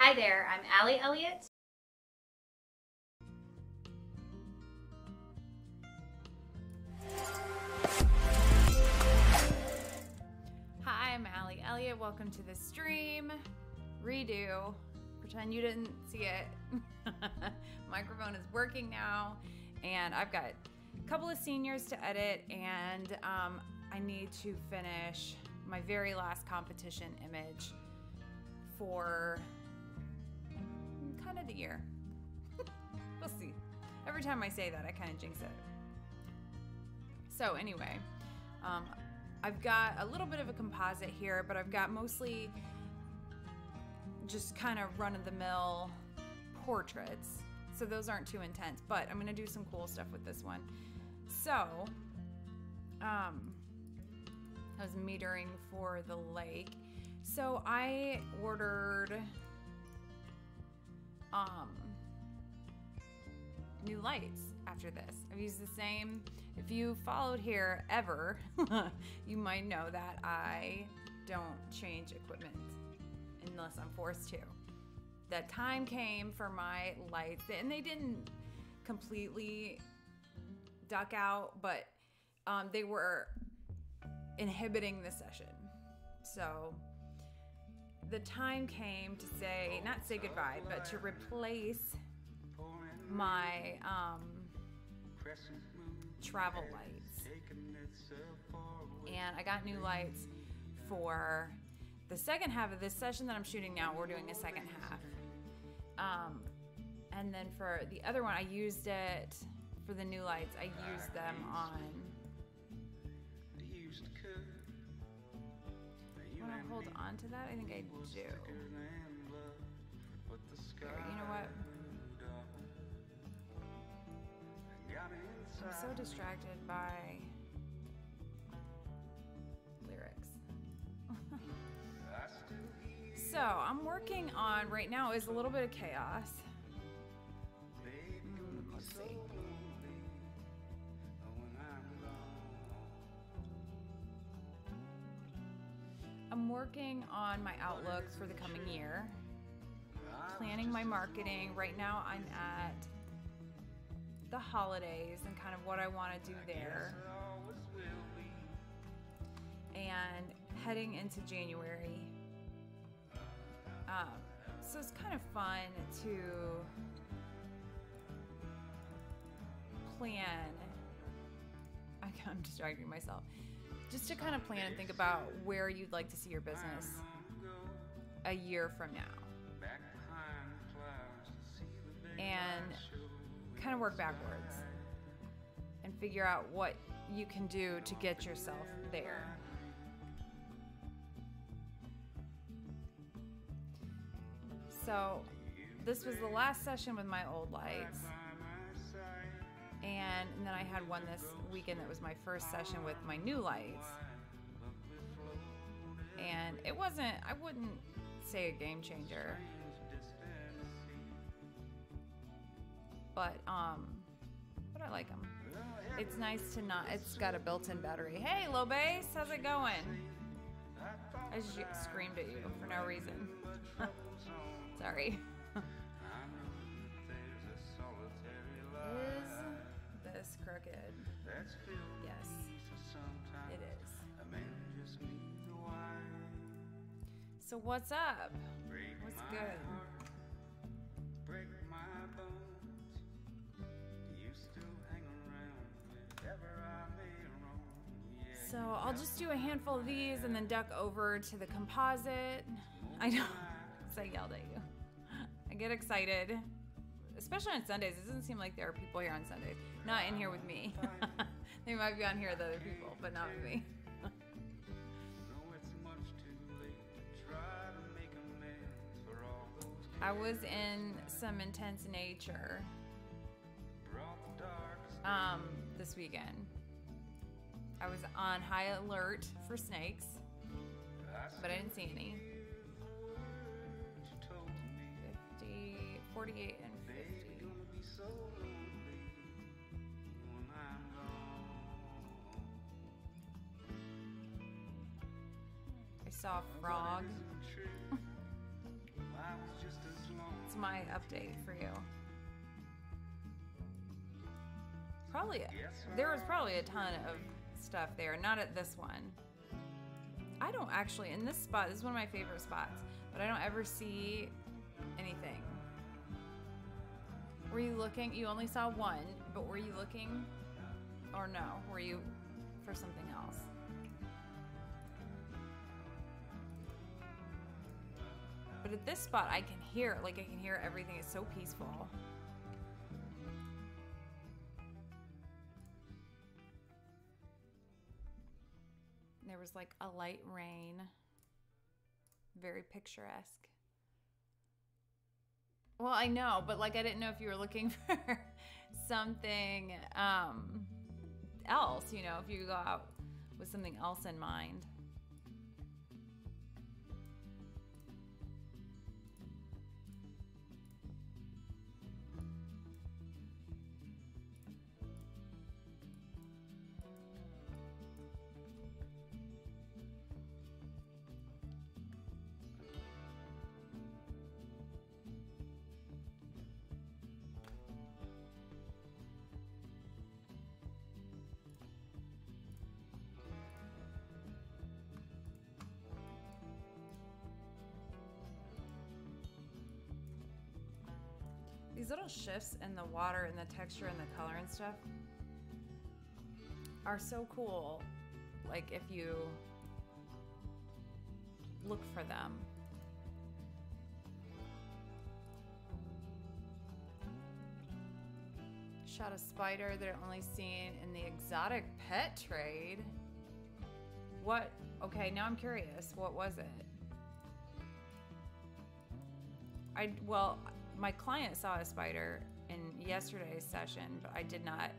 Hi there, I'm Allie Elliott. Hi, I'm Allie Elliott. Welcome to the stream. Redo. Pretend you didn't see it. Microphone is working now, and I've got a couple of seniors to edit, and I need to finish my very last competition image for kind of the year. We'll see. Every time I say that, I kind of jinx it. So anyway, I've got a little bit of a composite here, but I've got mostly just kind of run-of-the-mill portraits. So those aren't too intense, but I'm gonna do some cool stuff with this one. So, I was metering for the lake. So I ordered new lights after this. I've used the same. If you followed here ever, you might know that I don't change equipment unless I'm forced to. The time came for my lights, and they didn't completely duck out, but they were inhibiting the session. So the time came to say, not say goodbye, but to replace my travel lights. And I got new lights for the second half of this session that I'm shooting now. We're doing a second half. And then for the other one, I used it for the new lights. I used them on. Want to hold on to that? I think I do. Here, you know what? I'm so distracted by lyrics. So I'm working on, right now is a little bit of chaos. Let's see. I'm working on my outlook for the coming year, planning my marketing. Right now I'm at the holidays and kind of what I want to do there, and heading into January. So it's kind of fun to plan. I'm distracting myself. Just to kind of plan and think about where you'd like to see your business a year from now. And kind of work backwards and figure out what you can do to get yourself there. So this was the last session with my old lights. And then I had one this weekend that was my first session with my new lights. And it wasn't, I wouldn't say a game changer. But I like them. It's nice to not, it's got a built-in battery. Hey, low bass, how's it going? I just screamed at you for no reason. Sorry. Is this crooked? Yes, it is. So what's up? What's good? So I'll just do a handful of these and then duck over to the composite. I know, so I yelled at you. I get excited, especially on Sundays. It doesn't seem like there are people here on Sundays. Not in here with me. They might be on here with other people, but not with me. I was in some intense nature this weekend. I was on high alert for snakes, but I didn't see any. 50, 48 and 50. I saw a frog. It's my update for you. Probably, there was probably a ton of stuff there, not at this one. I don't actually, in this spot, this is one of my favorite spots, but I don't ever see anything. Were you looking? You only saw one, but were you looking? Or no? Were you for something else? But at this spot, I can hear it. Like, I can hear everything. It's so peaceful. There was like a light rain. Very picturesque. Well, I know, but like I didn't know if you were looking for something else, you know, if you go out with something else in mind. These little shifts in the water and the texture and the color and stuff are so cool. Like if you look for them. Shot a spider that I only seen in the exotic pet trade. What? Okay, now I'm curious. What was it? Well, my client saw a spider in yesterday's session, but I did not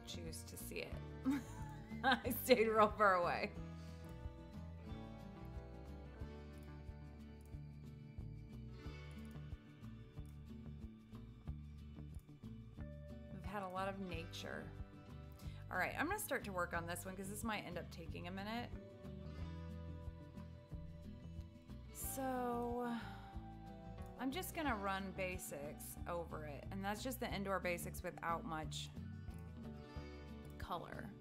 choose to see it. I stayed real far away. We've had a lot of nature. All right, I'm gonna start to work on this one because this might end up taking a minute. So I'm just gonna run basics over it, and that's just the indoor basics without much color.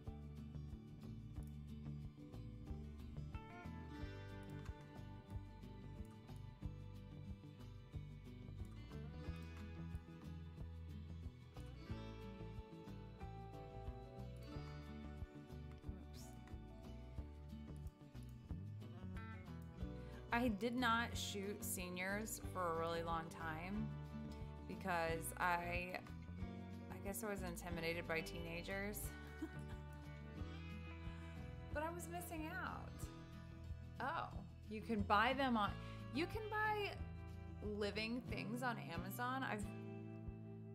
I did not shoot seniors for a really long time because I guess I was intimidated by teenagers. But I was missing out. Oh, you can buy them on, you can buy living things on Amazon. I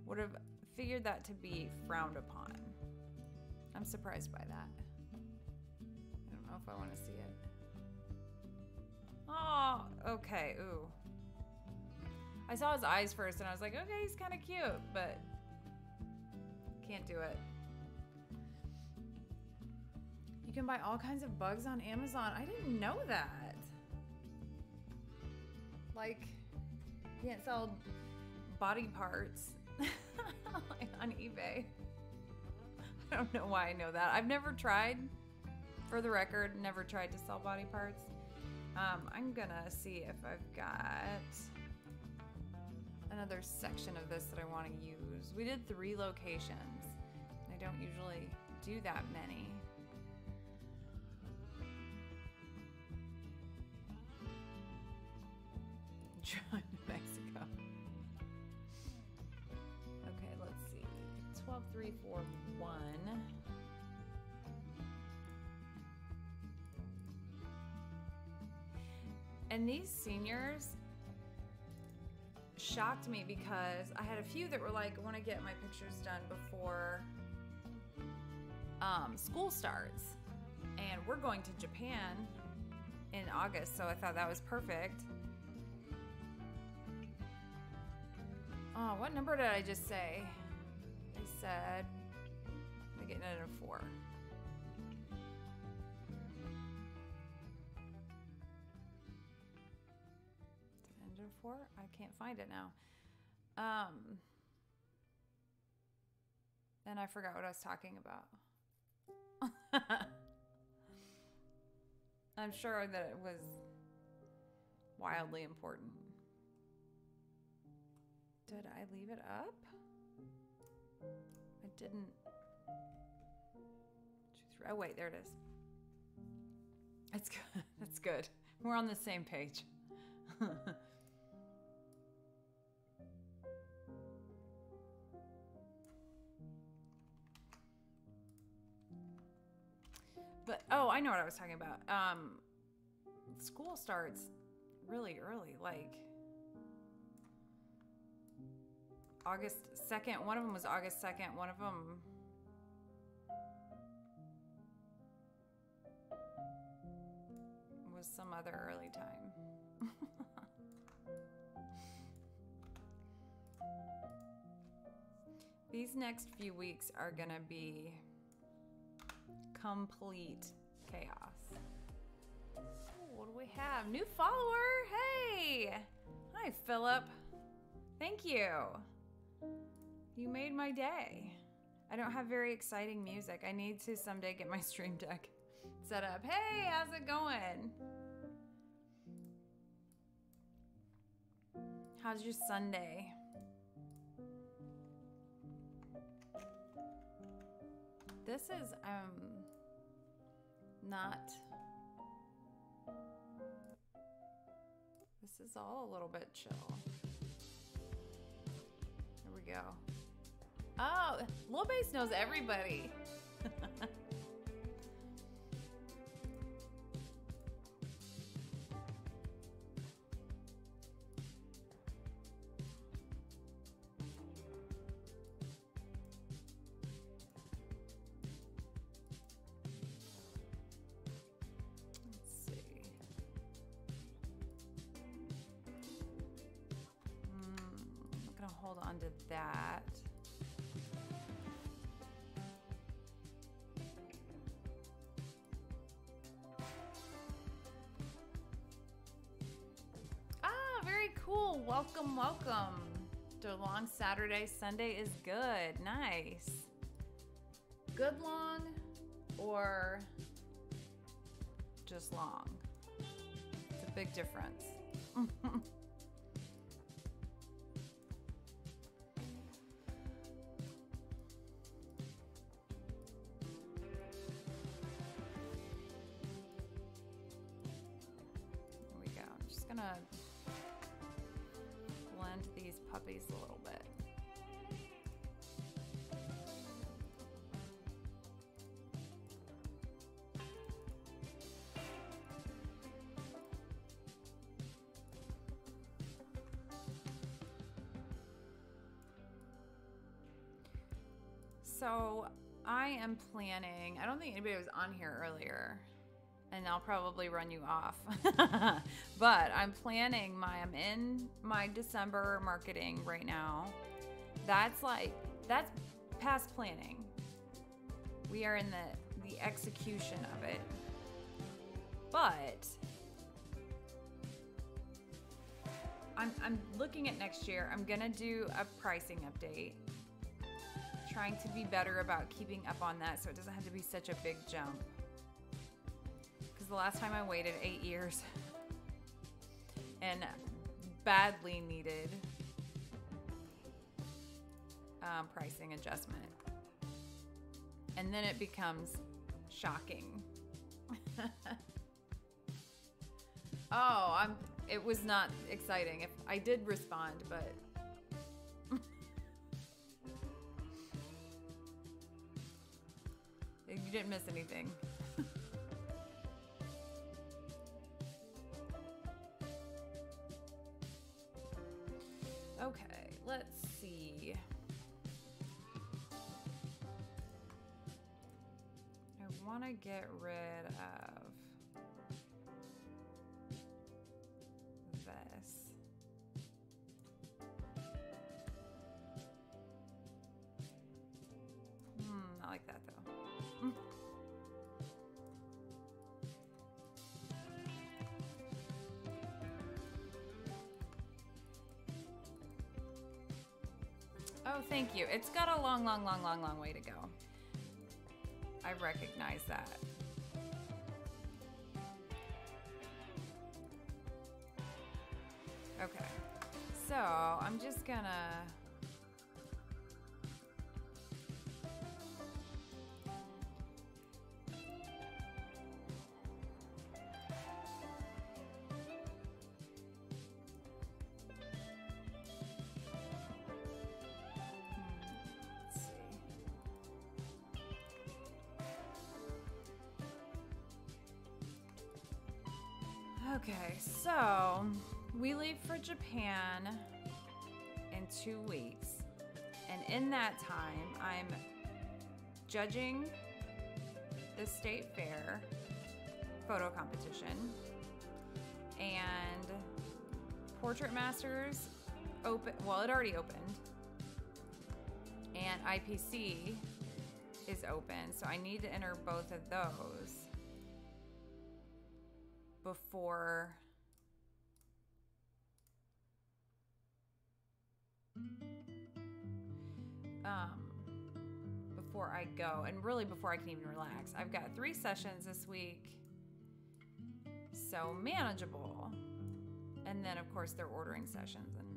would have figured that to be frowned upon. I'm surprised by that. I don't know if I want to see it. Oh, okay, ooh. I saw his eyes first and I was like, okay, he's kind of cute, but can't do it. You can buy all kinds of bugs on Amazon. I didn't know that. Like, you can't sell body parts on eBay. I don't know why I know that. I've never tried, for the record, never tried to sell body parts. I'm gonna see if I've got another section of this that I want to use. We did 3 locations. I don't usually do that many. Drive to Mexico. Okay, let's see. 12, 3, 4, 1. And these seniors shocked me because I had a few that were like, I want to get my pictures done before school starts. And we're going to Japan in August, so I thought that was perfect. Oh, what number did I just say? I said I'm getting it at a 4. before? I can't find it now. And I forgot what I was talking about. I'm sure that it was wildly important. Did I leave it up? I didn't. Oh, wait, there it is. It's good. It's good. We're on the same page. But, oh, I know what I was talking about. School starts really early, like August 2nd. One of them was August 2nd. One of them was some other early time. These next few weeks are gonna be complete chaos. Oh, what do we have? New follower. Hey. Hi, Philip. Thank you. You made my day. I don't have very exciting music. I need to someday get my stream deck set up. Hey, how's it going? How's your Sunday? This is not. This is all a little bit chill. Here we go. Oh, Lil Bass knows everybody. Hold on to that. Ah, very cool. Welcome, welcome to a long Saturday. Sunday is good. Nice. Good long or just long? It's a big difference. Gonna blend these puppies a little bit. So I am planning, I don't think anybody was on here earlier, and I'll probably run you off. But I'm planning I'm in my December marketing right now. That's past planning. We are in the execution of it. But I'm looking at next year. I'm gonna do a pricing update. Trying to be better about keeping up on that so it doesn't have to be such a big jump. The last time I waited 8 years and badly needed pricing adjustment. And then it becomes shocking. Oh, it was not exciting. If I did respond, but you didn't miss anything. Okay, let's see. I want to get rid of this. Not like that though. Oh, thank you. It's got a long, long, long, long, long way to go. I recognize that. Okay. So, I'm just gonna... Okay, so we leave for Japan in 2 weeks. And in that time, I'm judging the state fair photo competition, and Portrait Masters open, well, it already opened, and IPC is open, so I need to enter both of those before before I go, and really before I can even relax. I've got 3 sessions this week, so manageable. And then of course they're ordering sessions and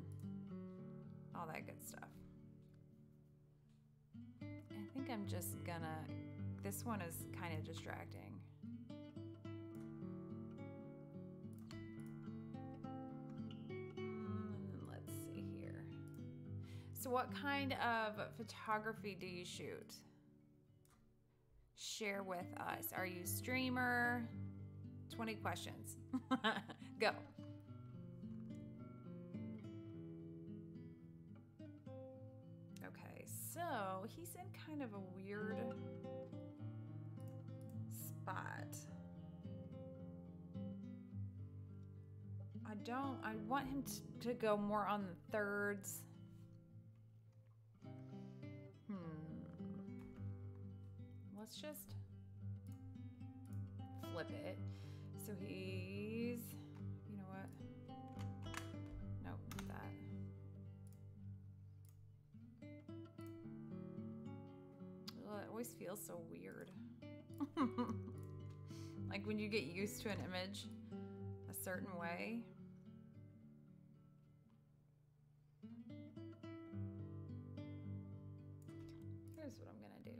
all that good stuff. I think I'm just gonna, this one is kind of distracting. Let's see here. So what kind of photography do you shoot? Share with us. Are you a streamer? 20 questions. Go. Okay, so he's in kind of a weird spot. I want him to go more on the thirds. Let's just flip it. So he's, you know what? Nope, not that. Ugh, it always feels so weird. Like when you get used to an image a certain way. Here's what I'm gonna do.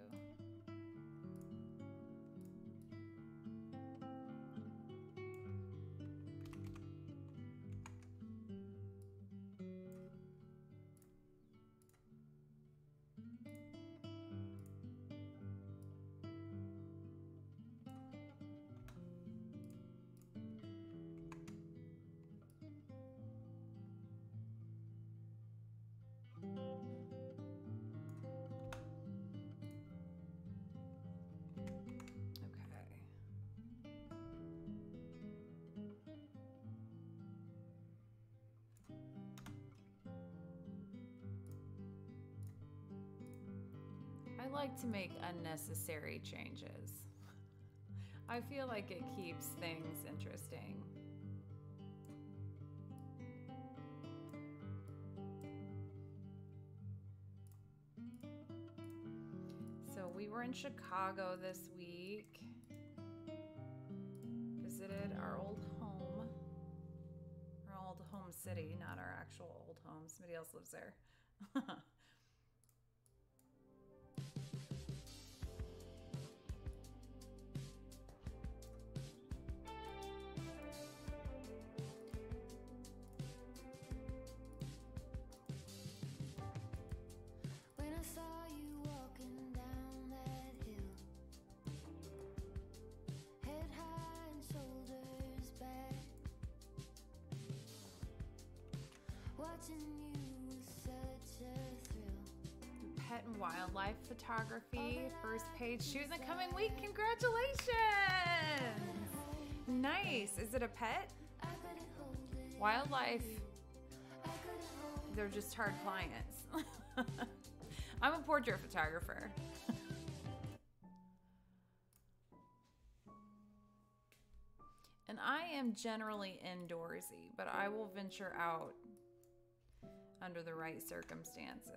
I like to make unnecessary changes. I feel like it keeps things interesting. So we were in Chicago this week. Visited our old home. Our old home city, not our actual old home. Somebody else lives there. Pet and wildlife photography, first page shoot in the coming week. Congratulations! Nice. Is it a pet? Wildlife, they're just hard clients. I'm a portrait photographer. And I am generally indoorsy, but I will venture out under the right circumstances.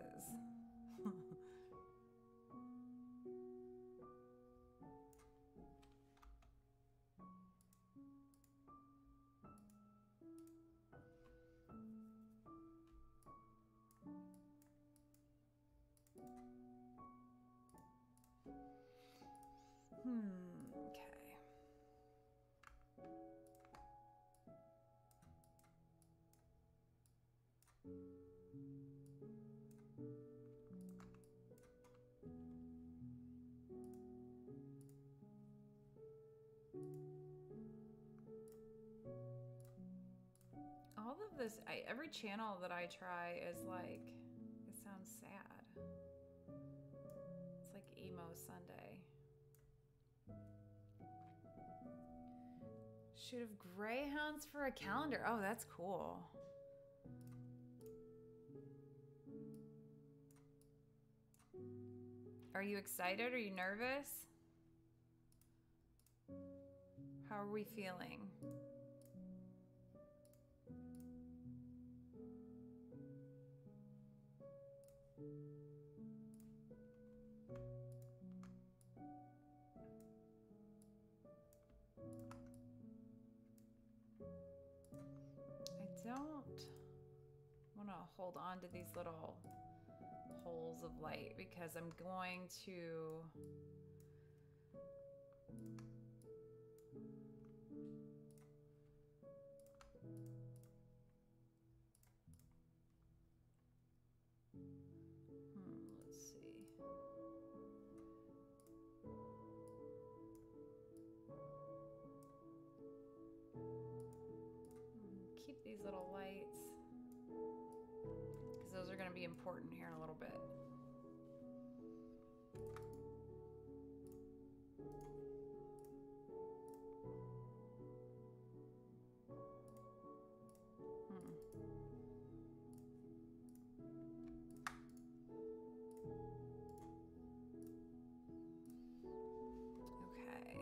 Okay. All of this, every channel that I try is like, it sounds sad. It's like emo Sunday. Shoot of greyhounds for a calendar. Oh, that's cool. Are you excited? Are you nervous? How are we feeling? I don't want to hold on to these little holes of light because I'm going to let's see. Keep these little lights because those are going to be important here in a little bit. Okay.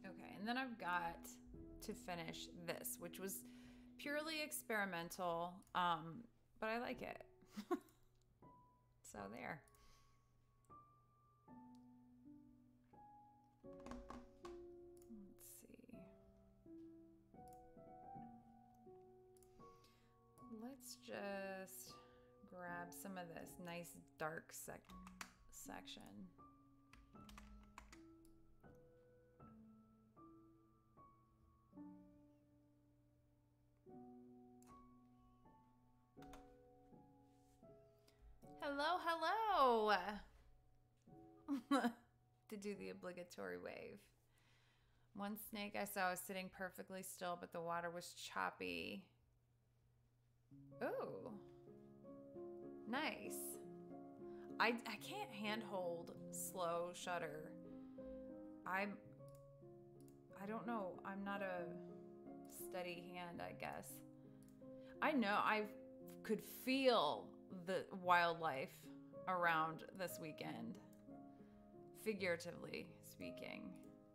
Okay, and then I've got to finish this, which was purely experimental, but I like it. So there. Let's see. Let's just grab some of this nice dark section. Hello, hello. To do the obligatory wave. One snake I saw was sitting perfectly still, but the water was choppy. Ooh. Nice. I can't handhold slow shutter. I don't know. I'm not a steady hand, I guess. I know I could feel the wildlife around this weekend. Figuratively speaking.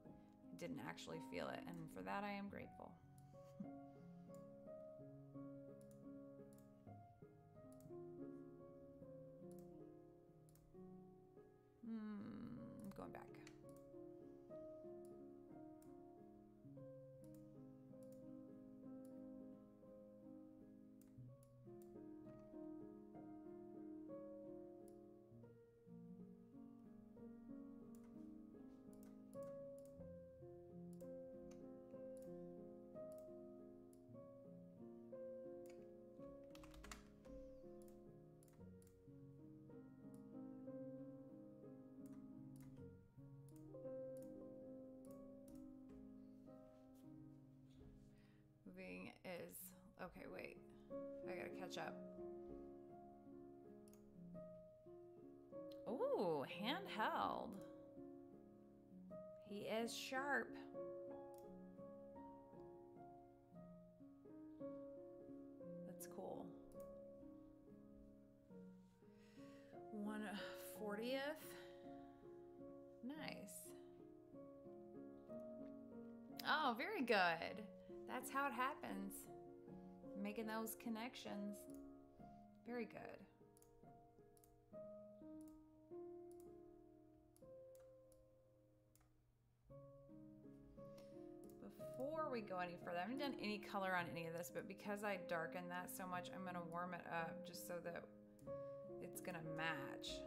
I didn't actually feel it, and for that I am grateful. Going back. Moving is, okay, wait, I gotta catch up. Ooh, handheld. He is sharp. That's cool. 1/40th. Nice. Oh, very good. That's how it happens. Making those connections. Very good. Before we go any further, I haven't done any color on any of this, but because I darkened that so much, I'm going to warm it up just so that it's going to match.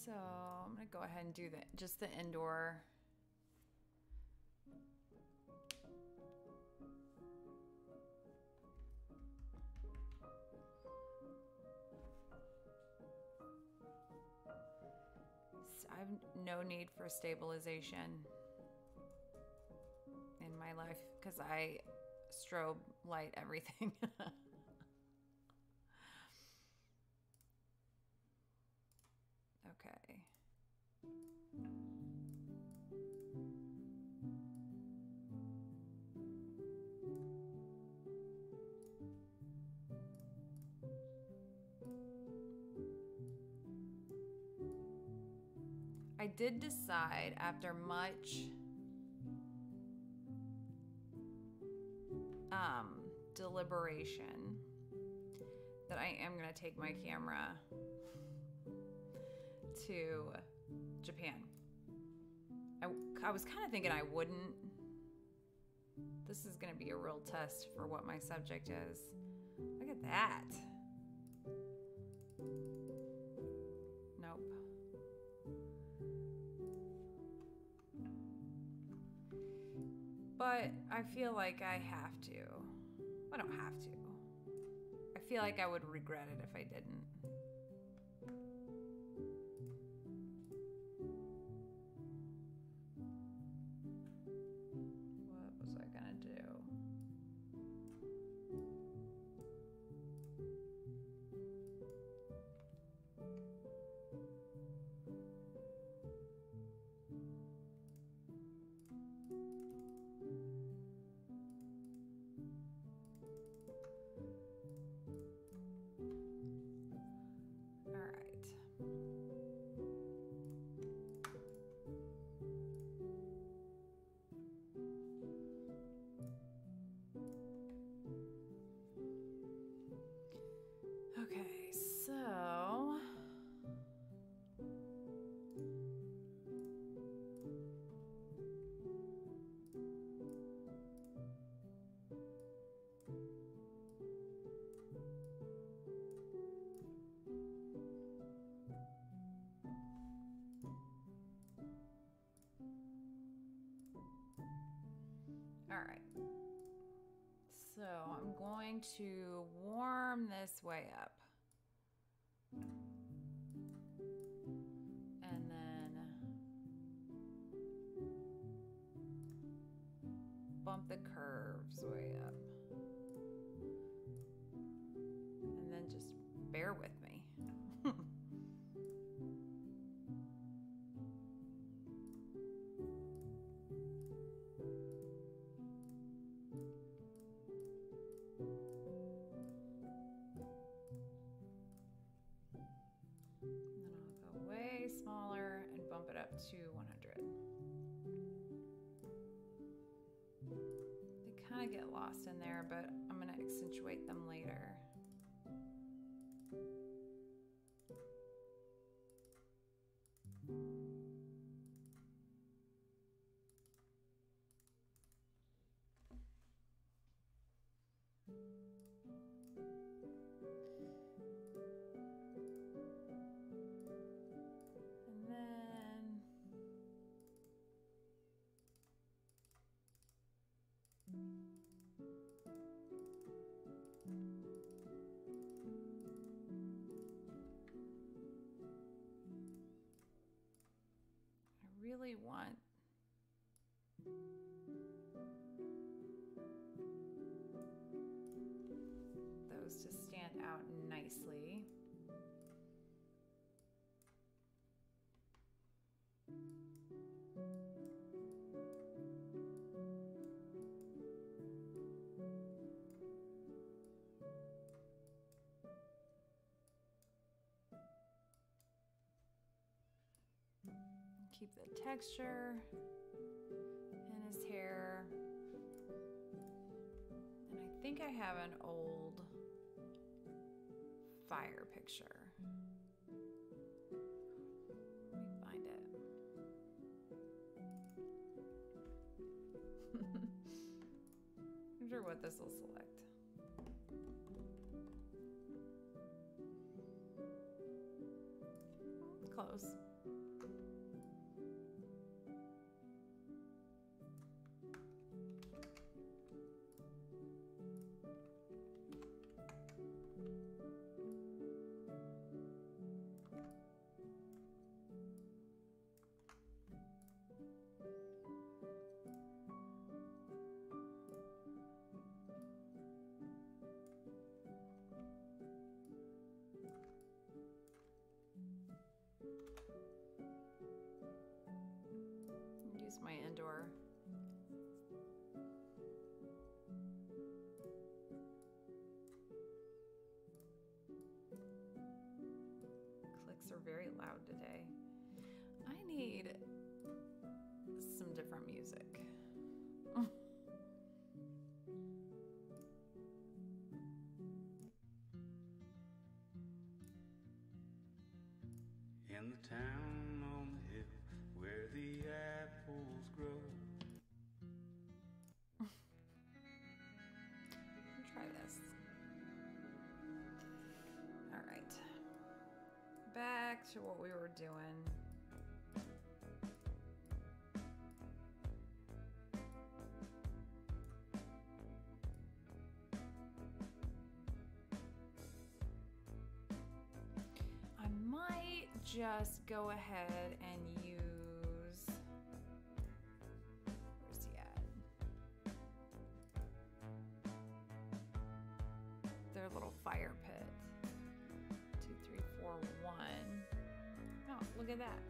So I'm going to go ahead and do just the indoor. I have no need for stabilization in my life because I strobe light everything. Okay. I did decide after much deliberation that I am going to take my camera to Japan. I was kind of thinking I wouldn't. This is going to be a real test for what my subject is. Look at that. Nope. But I feel like I have to. I don't have to. I feel like I would regret it if I didn't. What was I gonna do? Okay, so all right. So I'm going to warm this way up. And then bump the curves way up. And then just bear with me. Smaller and bump it up to 100. They kind of get lost in there, but I'm going to accentuate them later. Really want those to stand out nicely. keep the texture in his hair. And I think I have an old fire picture. Let me find it. I'm sure what this will select. Close. Use my indoor. Clicks are very loud today. I need some different music. In the town on the hill where the apples grow. Try this. All right. Back to what we were doing. I might just go ahead and use, where's he at? Their little fire pit. 2, 3, 4, 1. Oh, look at that.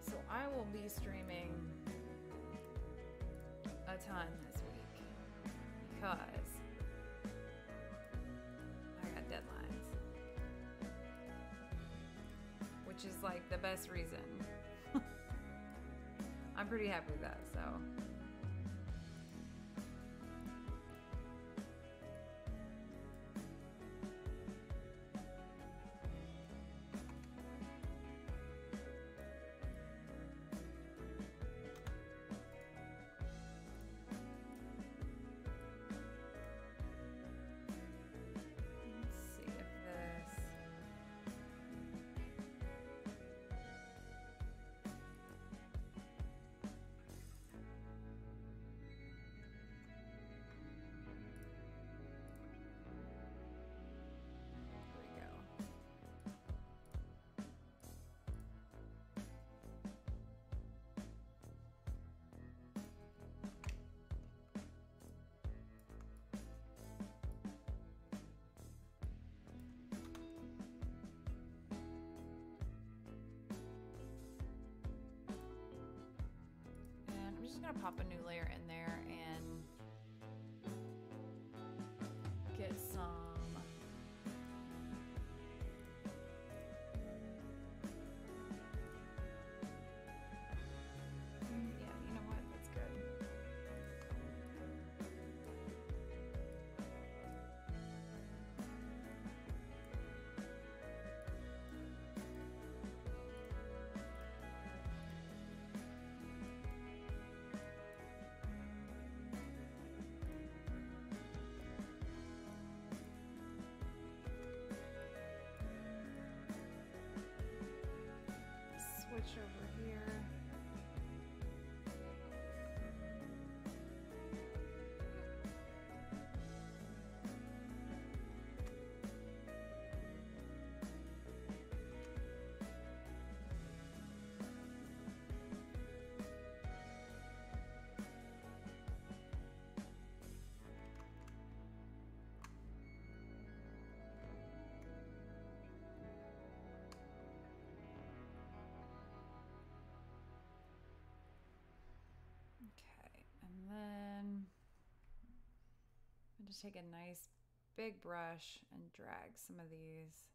So I will be streaming a ton this week because I got deadlines, which is like the best reason. I'm pretty happy with that, so. Let's see if this. There we go. And I'm just gonna pop a new layer in there and get some yeah, you know what? That's good. switch over here. Okay, and then I'm just take a nice big brush and drag some of these.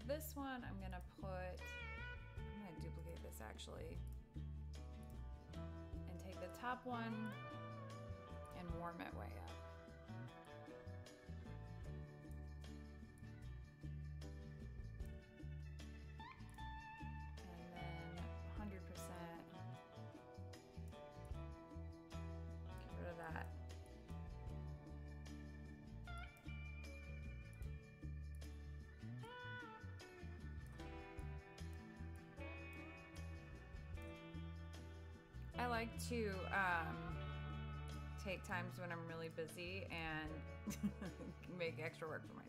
This one I'm gonna duplicate this actually and take the top one and warm it way up. And then 100% get rid of that. I like to take times when I'm really busy and make extra work for myself.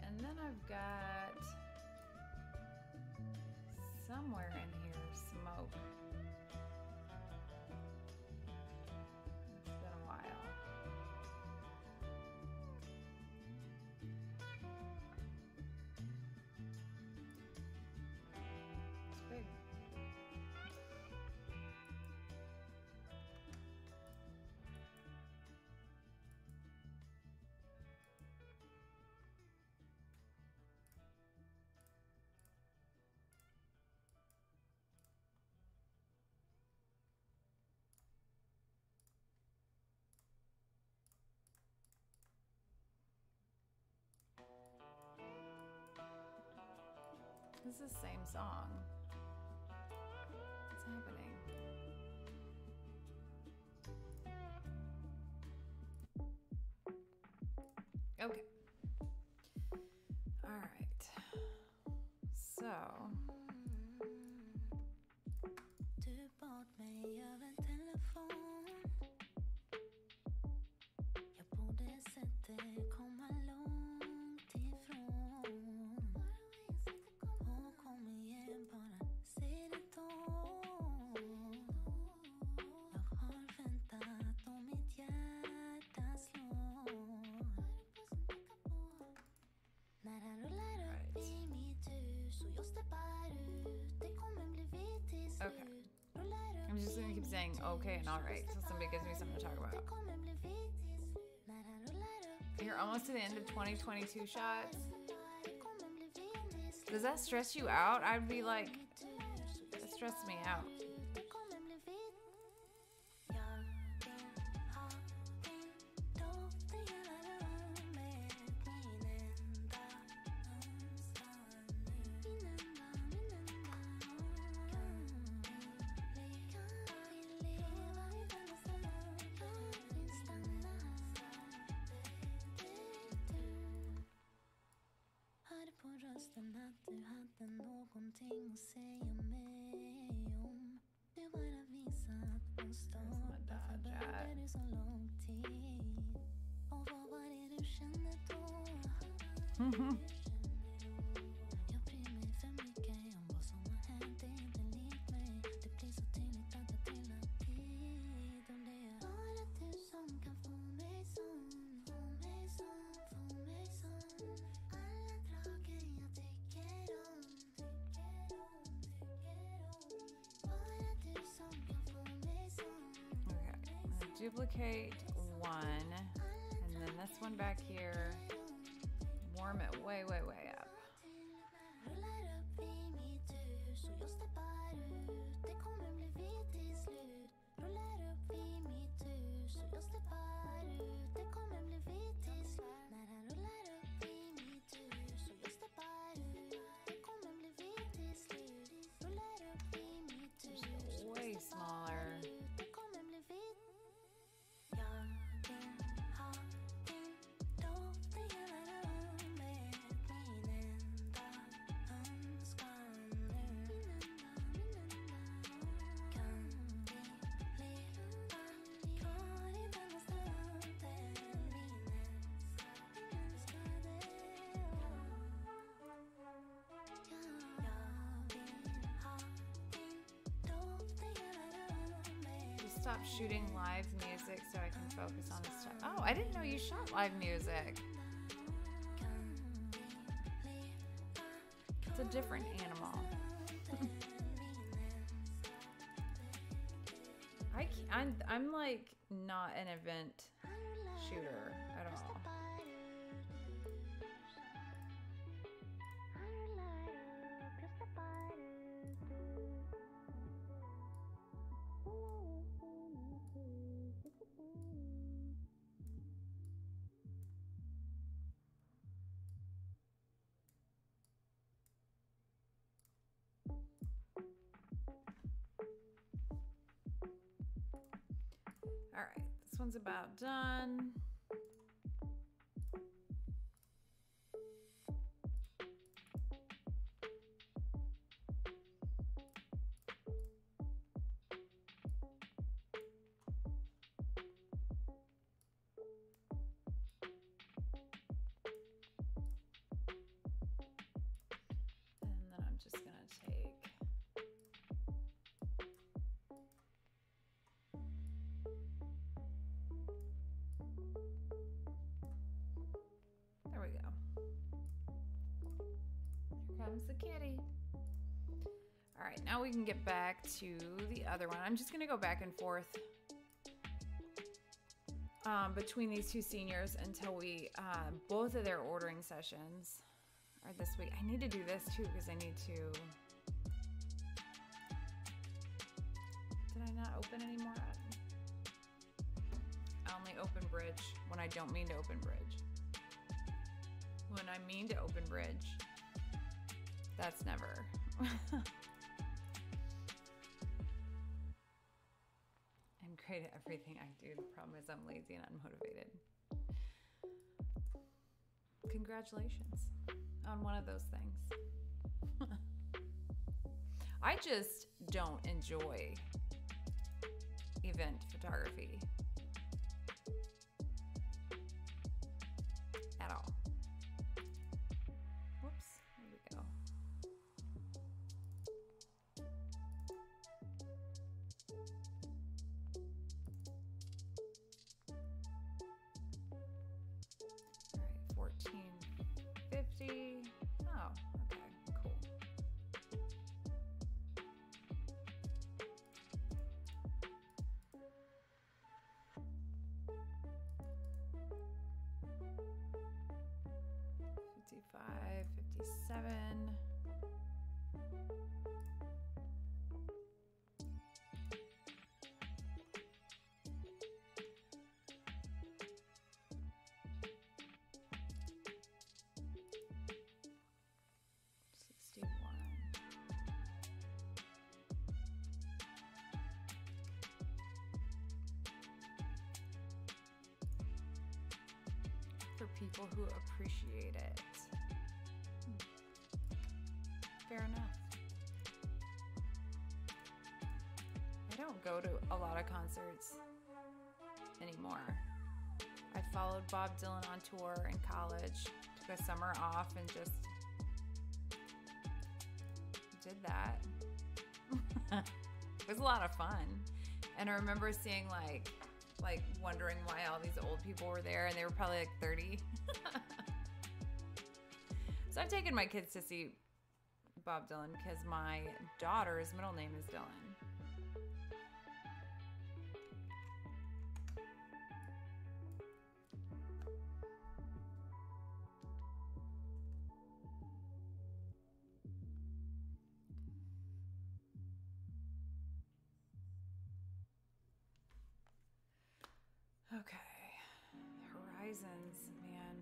And then I've got somewhere in here smoke. It's been a while. It's big. This is the same song. What's happening? Okay. All right. So. Du bad mig över telefon. Jag borde sett det komma långt ifrån. Och kom igen, bara se det då. Jag har väntat och mitt hjärta slår. När han rullar upp i mitt hus och jag steppar ut. Det kommer bli vitt till slut. Okay. I'm just gonna keep saying okay and alright so somebody gives me something to talk about. You're almost to the end of 2022 shots. Does that stress you out? I'd be like, that stressed me out. så lång tid. Och vad var det du kände då? Jag bryr mig för mycket om vad som har hänt. Det är inte likt mig. Det blir så tydligt att jag trillar dit. Och det är bara du som kan få mig sån. Få mig sån, få mig sån. Alla drager jag tycker om. Bara du som kan få mig sån. Okay, I'm gonna duplicate one, and then this one back here. Warm it way, way, way up. Rullar upp i mitt hus och jag steppar ut. Det kommer bli vitt till slut. Rullar upp i mitt hus och jag steppar ut. Det kommer bli vitt till slut. När han rullar upp i mitt hus och jag steppar ut. Det kommer bli vitt till slut. Rullar upp i mitt hus. Way smaller. Det kommer bli vitt. Jag vill ha din doft i hela rummet. Min enda önskan nu. Kan vi leva kvar i denna stunden? Min älskade. Just stop shooting live music so I can focus on this stuff. Oh, I didn't know you shot live music. It's a different animal. I'm like not an event shooter at all. All right, this one's about done. And then I'm just gonna take there we go. Here comes the kitty. All right, now we can get back to the other one. I'm just gonna go back and forth between these two seniors until we, both of their ordering sessions are this week. I need to do this too because I need to, did I not open any more up? I only open bridge when I don't mean to open bridge. When I mean to open bridge, that's never. I'm great at everything I do. The problem is I'm lazy and unmotivated. Congratulations on one of those things. I just don't enjoy event photography at all. Whoops, there we go. All right, 1450. Oh, okay, cool. $55, $57. For people who appreciate it. Fair enough. I don't go to a lot of concerts. anymore. I followed Bob Dylan on tour in college, took a summer off and just did that. It was a lot of fun. And I remember seeing like wondering why all these old people were there, and they were probably like 30. So I've taken my kids to see Bob Dylan because my daughter's middle name is Dylan. Okay, Horizons, man.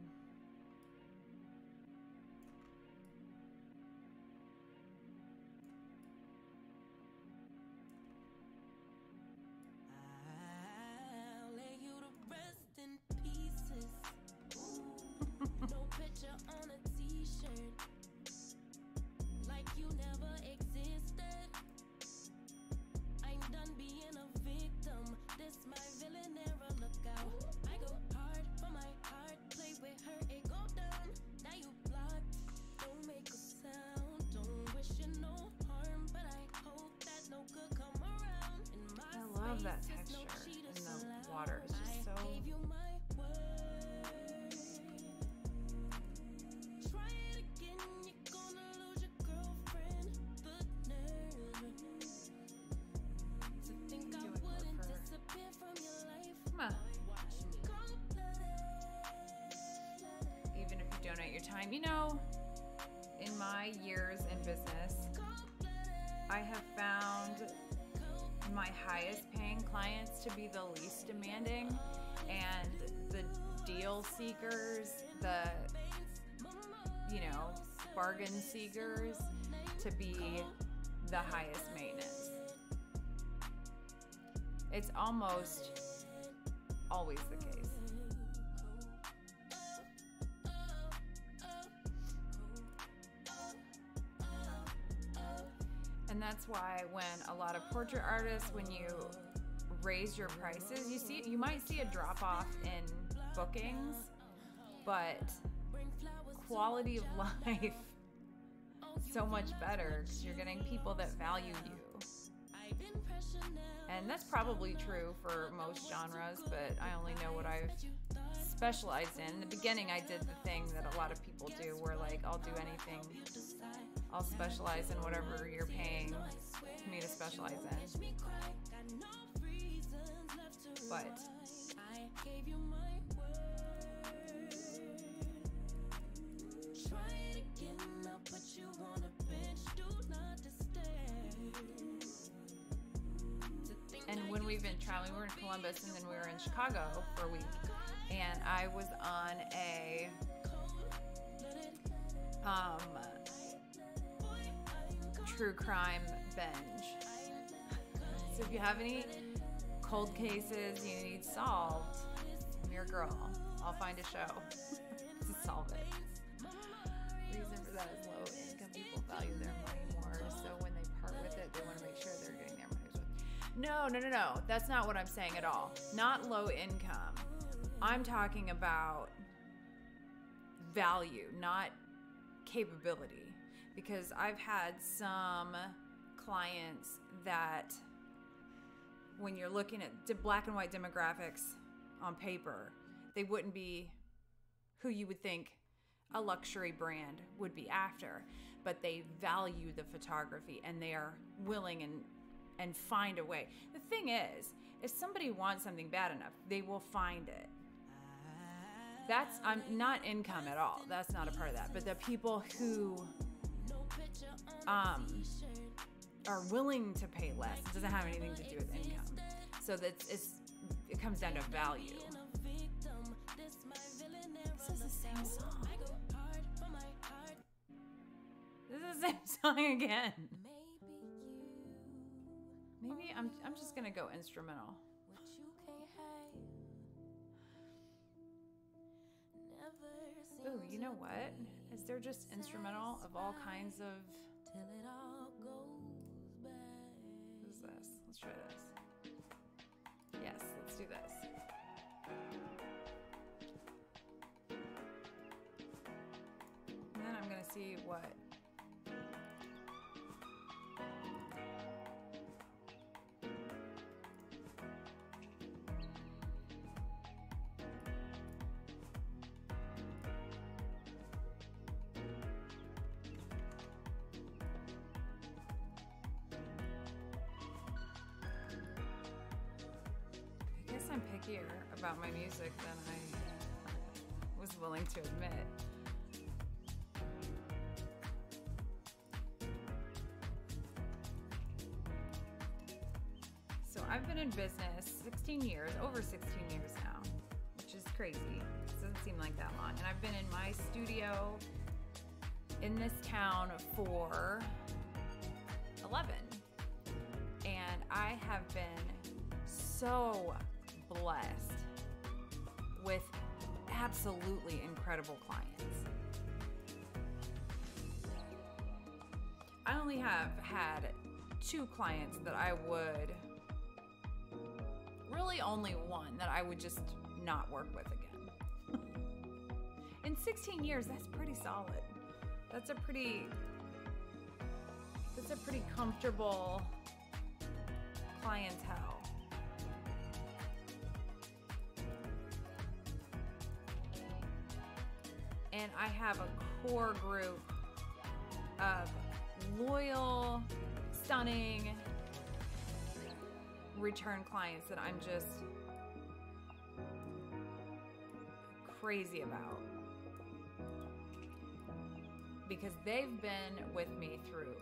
I'll lay you to rest in pieces. No picture on a t-shirt, like you never existed. I'm done being a victim. This my villain era, look out. I go hard for my heart, play with her, it go down. Now you blocked, don't make a sound. Don't wish you no harm, but I hope that no good come around. In my I love that space, there's no texture cheaters in the allowed. water. It's just so... I gave you my word. Try it again, you're gonna lose your girlfriend. The nerve to think I Doing work wouldn't for her. disappear from your life. Come on. Watch me cold-blooded. Even if you donate your time. You know, in my years in business, I have found my highest paying clients to be the least demanding, and the deal seekers, the, you know, bargain seekers to be the highest maintenance. It's almost always the case. And that's why when a lot of portrait artists, when you raise your prices, you might see a drop off in bookings, but quality of life so much better because you're getting people that value you. And that's probably true for most genres, but I only know what I've specialized in. In the beginning, I did the thing that a lot of people do where, like, I'll do anything. I'll specialize in whatever you're paying me to specialize in. But I gave you my word. Try it again, I'll put you on a bench. Do not disturb. and when we've been traveling, we were in Columbus and then we were in Chicago for a week. And I was on a true crime binge. So if you have any cold cases you need solved, I'm your girl. I'll find a show to solve it. Reason for that is low income people value their money more, so when they part with it, they want to make sure they're getting their money's worth. No. That's not what I'm saying at all. Not low income. I'm talking about value, not capability. Because I've had some clients that when you're looking at black and white demographics on paper, they wouldn't be who you would think a luxury brand would be after, but they value the photography and they are willing and find a way. The thing is, if somebody wants something bad enough, they will find it. I'm not income at all. That's not a part of that. But the people who are willing to pay less, it doesn't have anything to do with income. So it comes down to value. This is the same song. This is the same song again. Maybe I'm just gonna go instrumental. Ooh, you know what? Is there just instrumental of all kinds of... What is this? Let's try this. Yes, let's do this. see what. I guess I'm pickier about my music than I was willing to admit. So I've been in business 16 years, over 16 years now, which is crazy. It doesn't seem like that long. And I've been in my studio in this town for 11. And I have been so blessed with absolutely incredible clients. I only have had 2 clients that I would, really only one that I would just not work with again. In 16 years, that's pretty solid. That's a pretty comfortable clientele. And I have a core group of loyal, stunning, return clients that I'm just crazy about. Because they've been with me through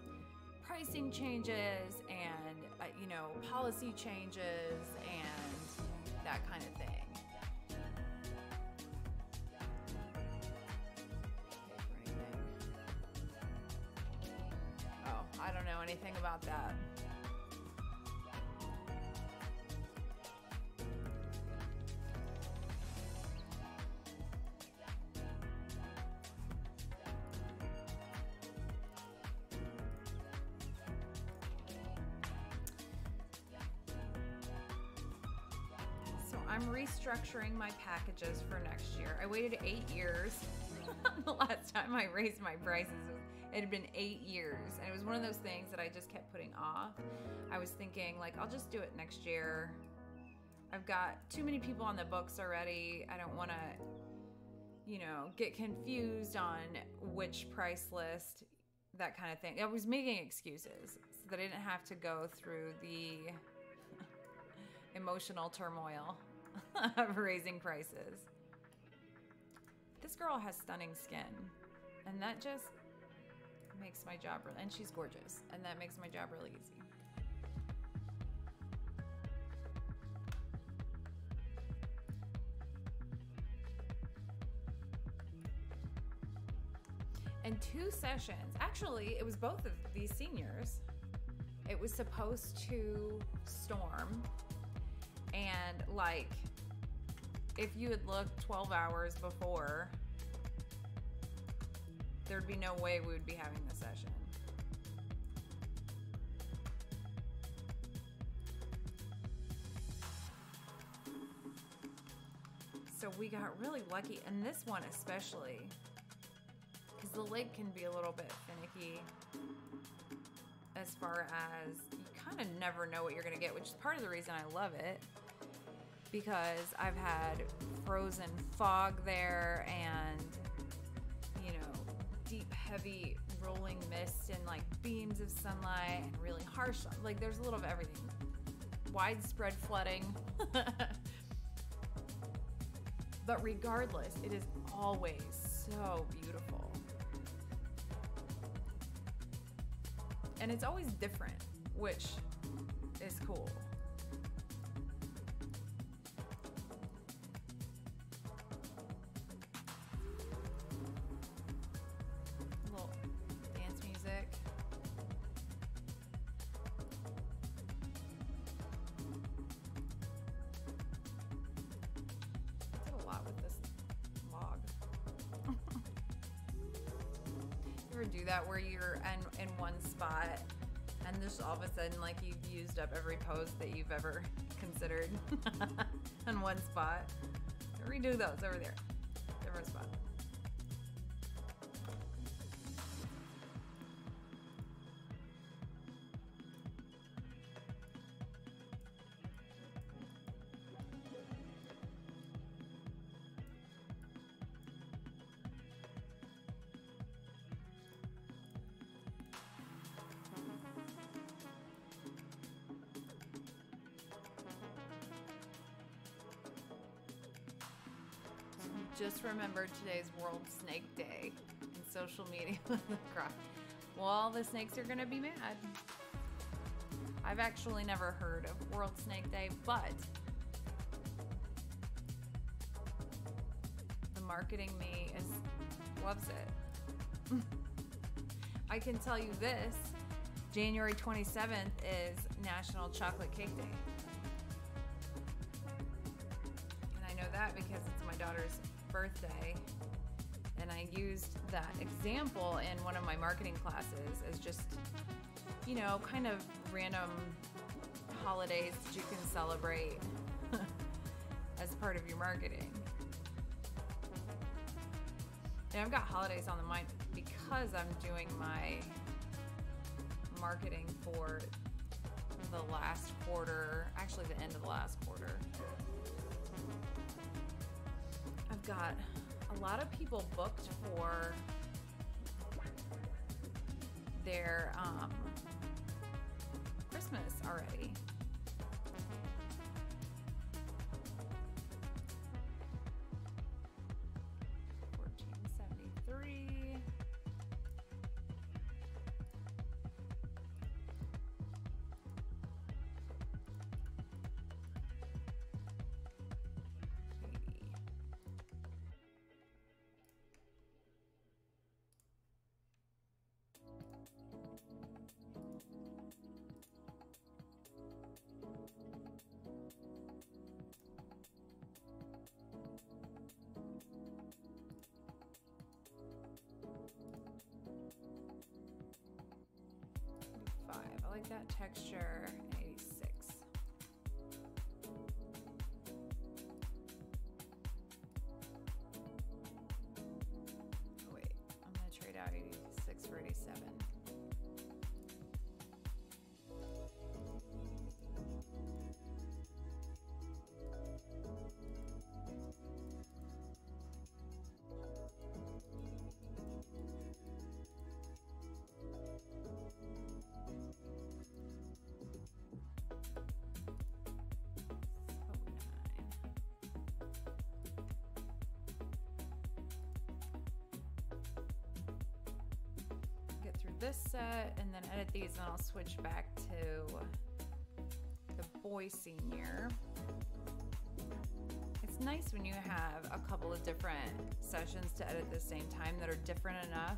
pricing changes and, policy changes and that kind of thing. Oh, I don't know anything about that. I'm restructuring my packages for next year. I waited 8 years. The last time I raised my prices, it had been 8 years. And it was one of those things that I just kept putting off. I was thinking, I'll just do it next year. I've got too many people on the books already. I don't want to, get confused on which price list, that kind of thing. I was making excuses so that I didn't have to go through the emotional turmoil of raising prices. This girl has stunning skin, and that just makes my job and she's gorgeous, and that makes my job really easy. And 2 sessions, actually, it was both of these seniors. It was supposed to storm, and if you had looked 12 hours before, there'd be no way we would be having this session. So we got really lucky, and this one especially, because the leg can be a little bit finicky as far as you kind of never know what you're going to get, which is part of the reason I love it, because I've had frozen fog there and, deep, heavy rolling mist and beams of sunlight and really harsh, there's a little of everything. Widespread flooding. But regardless, it is always so beautiful. And it's always different, which is cool. A little dance music. I did a lot with this log. You ever do that where you're in one spot and just all of a sudden you've used up every pose that you've ever considered in one spot? Redo those over there. Different spot. just remembered today's World Snake Day and social media was the cry. Well, the snakes are gonna be mad. I've actually never heard of World Snake Day, but the marketing me loves it. I can tell you this, January 27th is National Chocolate Cake Day. And I know that because it's my daughter's birthday. And I used that example in one of my marketing classes as just, you know, kind of random holidays that you can celebrate as part of your marketing. And I've got holidays on the mind because I'm doing my marketing for the last quarter, actually the end of the last quarter. I've got a lot of people booked for their Christmas already. $14.73. I like that texture. 86. Oh wait, I'm gonna trade out 86 for 87. This set and then edit these, and I'll switch back to the boy senior. It's nice when you have a couple of different sessions to edit at the same time that are different enough.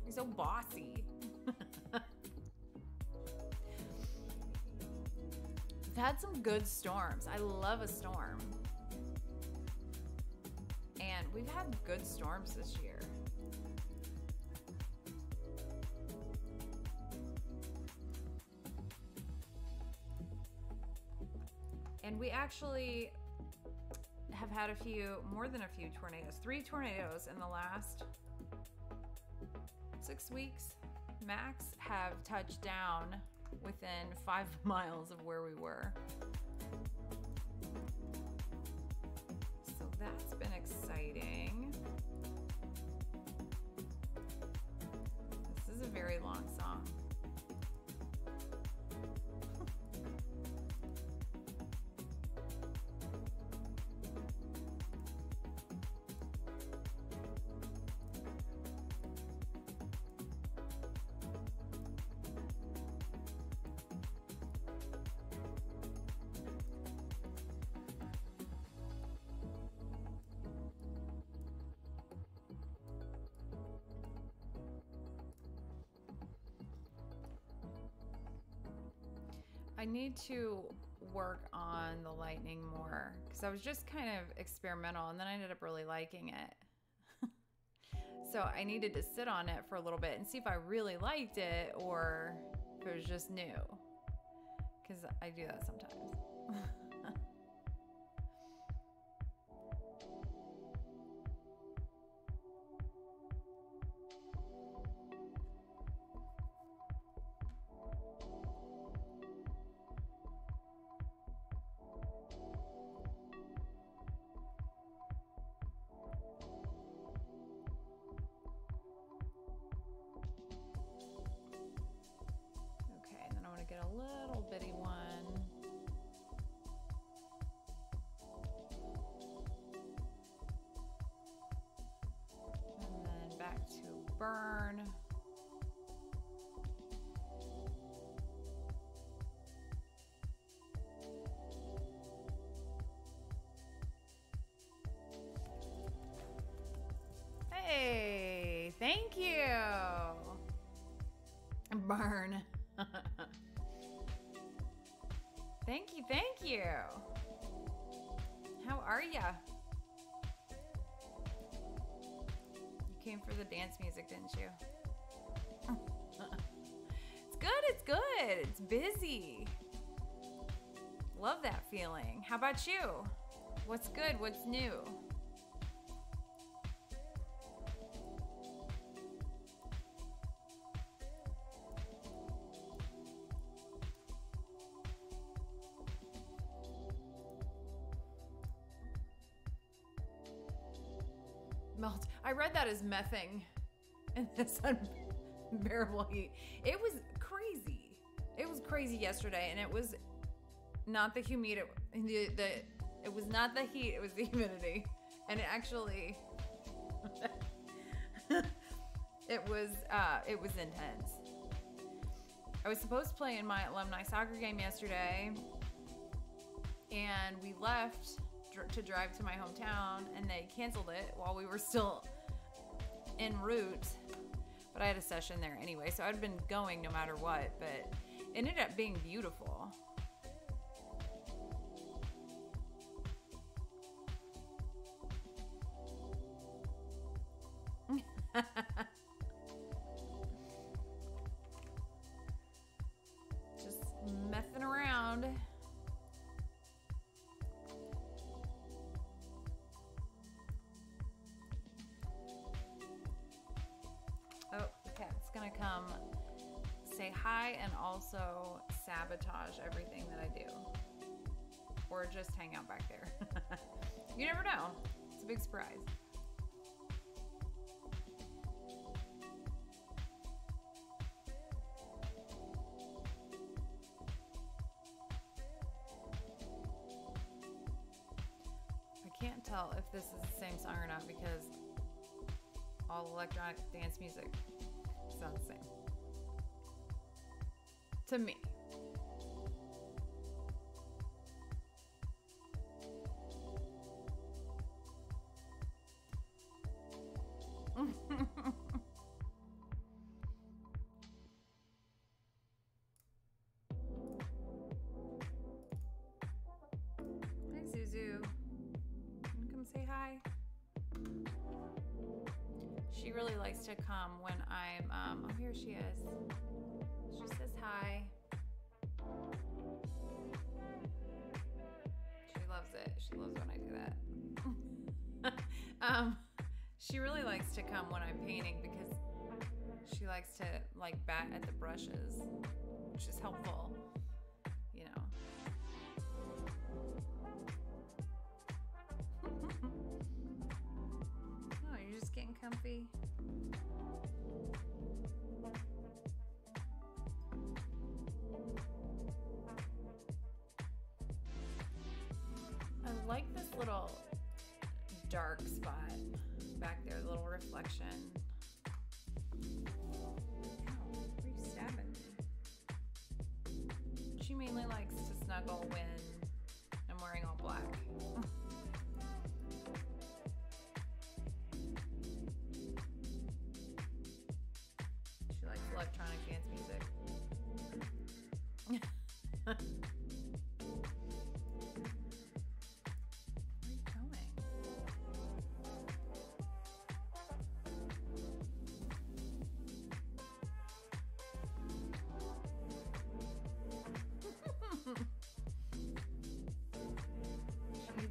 You're so bossy. We've had some good storms. I love a storm. And we've had good storms this year. And we actually have had more than a few tornadoes. 3 tornadoes in the last 6 weeks max have touched down within 5 miles of where we were. So that's been exciting. This is a very long song. I need to work on the lightning more because I was just kind of experimental and then I ended up really liking it. So I needed to sit on it for a little bit and see if I really liked it or if it was just new. Because I do that sometimes. Get a little bitty one. And then back to burn. Hey, thank you. Burn. Thank you, thank you. How are ya? You came for the dance music, didn't you? It's good, it's good. It's busy. Love that feeling. How about you? What's good? What's new? Melt. I read that as mething in this unbearable heat. It was crazy. It was crazy yesterday, and it was not the humidity. It was not the heat. It was the humidity, and it actually it was intense. I was supposed to play in my alumni soccer game yesterday, and we left to drive to my hometown, and they canceled it while we were still en route. But I had a session there anyway, so I'd been going no matter what, but it ended up being beautiful. Just messing around. Oh, the cat's gonna come say hi and also sabotage everything that I do. Or just hang out back there. You never know. It's a big surprise. I can't tell if this is the same song or not because all electronic dance music sounds the same. To me. Hi, Zuzu. Come say hi. She really likes to come when I'm, oh, here she is. She says hi. She loves it. She loves when I do that. She really likes to come when I'm painting because she likes to like bat at the brushes, which is helpful, you know. Oh, you're just getting comfy. I like this little dark spot back there, the little reflection. Ow, where are you stabbing me? She mainly likes to snuggle when I'm wearing all black. She likes electronic dance music. Where are you going?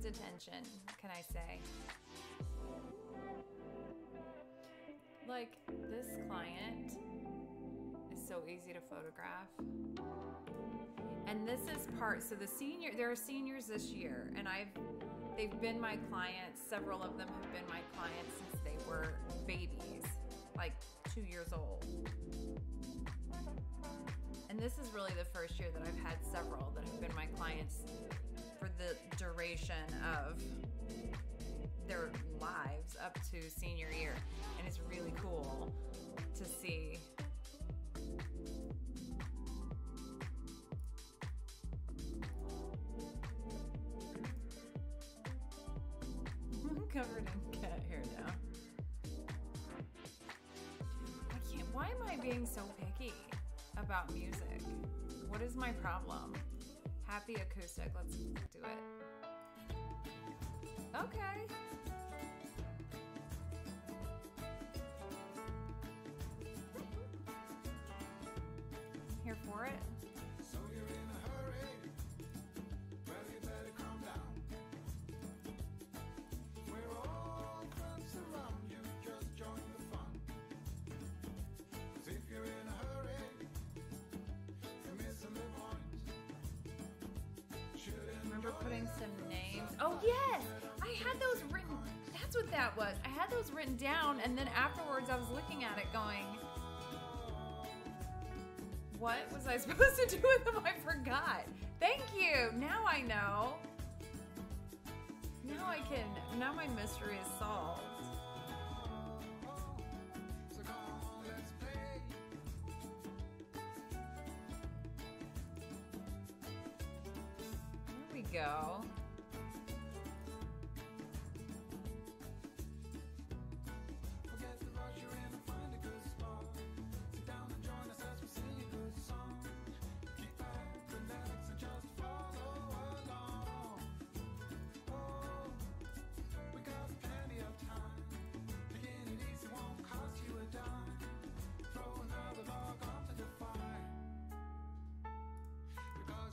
perfect attention, can I say? Like, this client is so easy to photograph. And this is part, so there are seniors this year, and they've been my clients. Several of them have been my clients since they were babies, like 2 years old. And this is really the first year that I've had several that have been my clients for the duration of their lives up to senior year. And it's really cool to see. Covered in cat hair now. Why am I being so picky about music? What is my problem? Happy acoustic, let's do it. Okay. Here for it. So you're in a hurry, well you better calm down. We're all friends around you, just join the fun. 'Cause if you're in a hurry, you're missing the point. Remember putting some names? Oh yes! I had those written, that's what that was. I had those written down, and then afterwards I was looking at it going, what was I supposed to do with them? I forgot. Thank you. Now I know. Now my mystery is solved. So come on, let's play. Here we go. Forget the rush you're in and find a good spot. Sit down and join us as we sing a good song. Keep back, relax, and just follow along. Oh, we got plenty of time. Beginning easy won't cost you a dime. Throw another log onto the fire. Because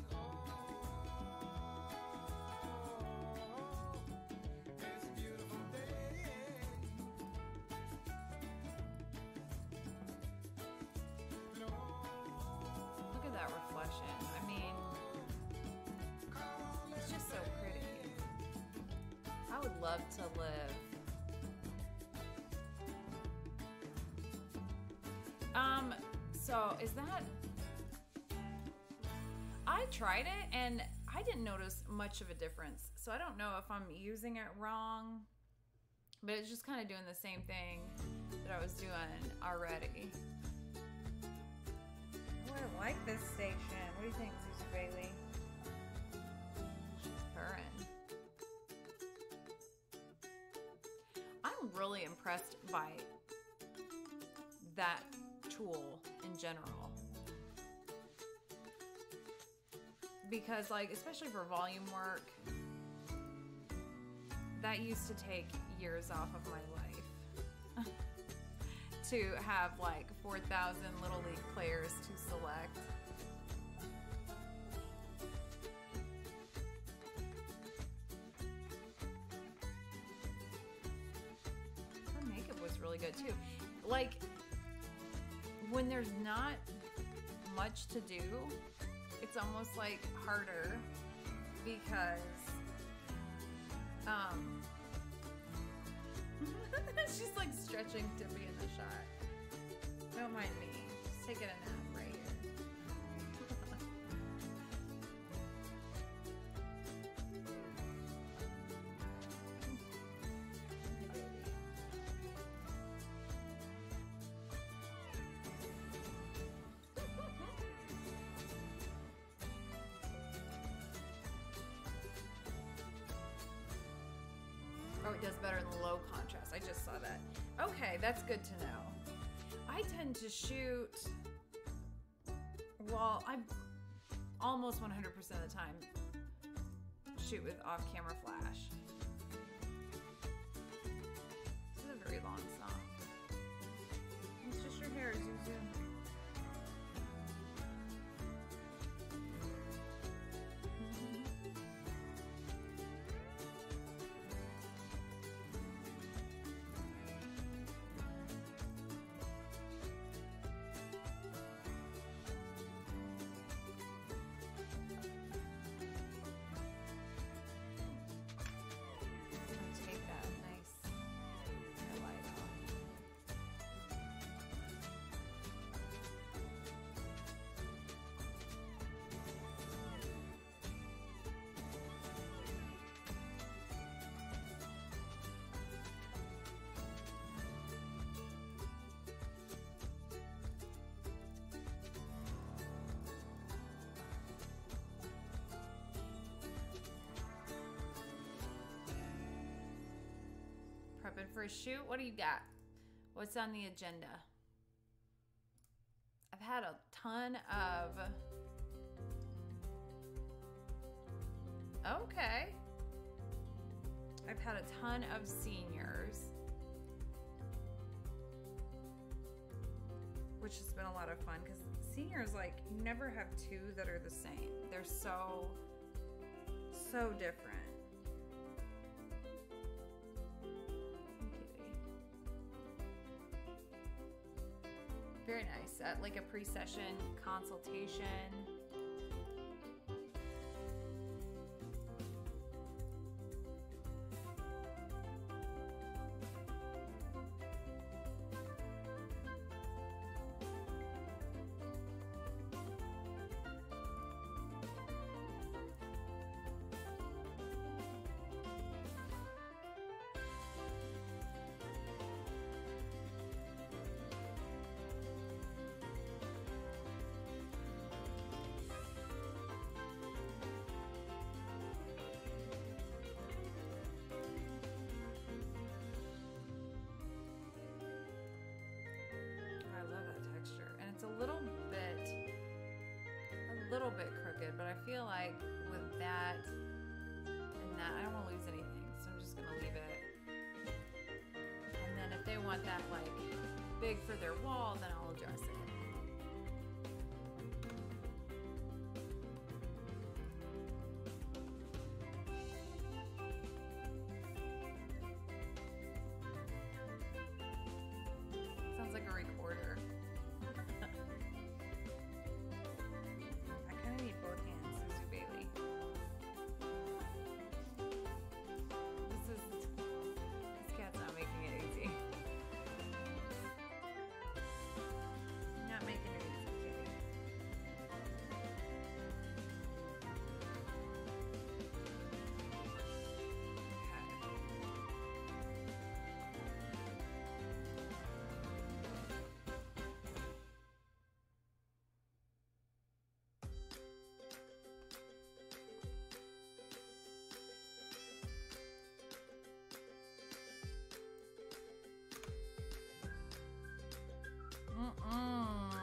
it's a beautiful day. Look at that reflection. I mean, it's just so pretty. I would love to live. So is that, I tried it and I didn't notice much of a difference. So I don't know if I'm using it wrong, but it's just kind of doing the same thing that I was doing already. Oh, I like this station. What do you think, Susie Bailey? She's purring. I'm really impressed by that tool in general. Because, like, especially for volume work, that used to take years off of my life. To have like 4,000 Little League players to select. Her makeup was really good too. Like, when there's not much to do, it's almost like harder because she's like stretching to be in the shot. Don't mind me. Just taking a nap right here. Oh, it does better in the low contrast. I just saw that. Okay, that's good to know. I tend to shoot, well, I almost 100% of the time shoot with off-camera flash. This is a very long song. It's just your hair, Zuzu. But for a shoot, what do you got? What's on the agenda? I've had a ton of... Okay. I've had a ton of seniors, which has been a lot of fun because seniors, like, you never have two that are the same. They're so different. Okay. Very nice. Like a pre-session consultation. Little bit crooked, but I feel like with that and that, I don't want to lose anything, so I'm just gonna leave it. And then if they want that like big for their wall, then I'll address it. Sounds like a recorder. Both hands, Susie Bailey. This cat's not making it easy. Not making it easy, kitty.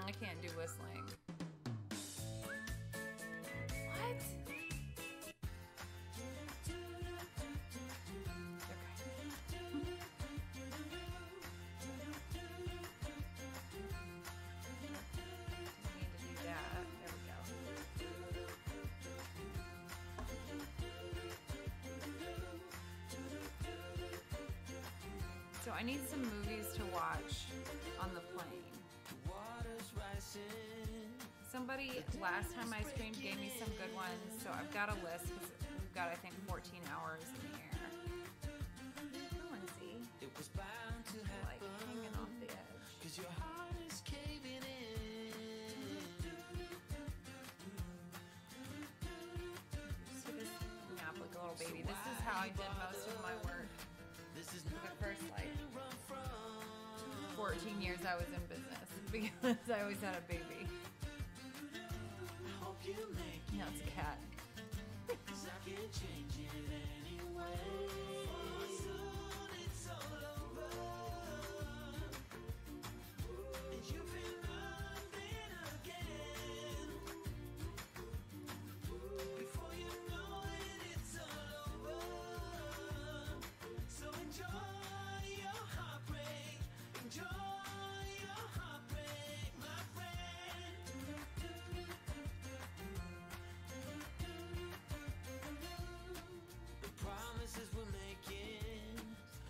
I can't do whistling. What? So I need some movies to watch on the plane. Somebody last time I streamed gave me some good ones, so I've got a list because we've got, I think, 14 hours in the air. Oh, and see, like hanging off the edge. See this nap like a little baby. This is how I did most of my work for the first like 14 years I was in business because I always had a baby. No, it's a cat.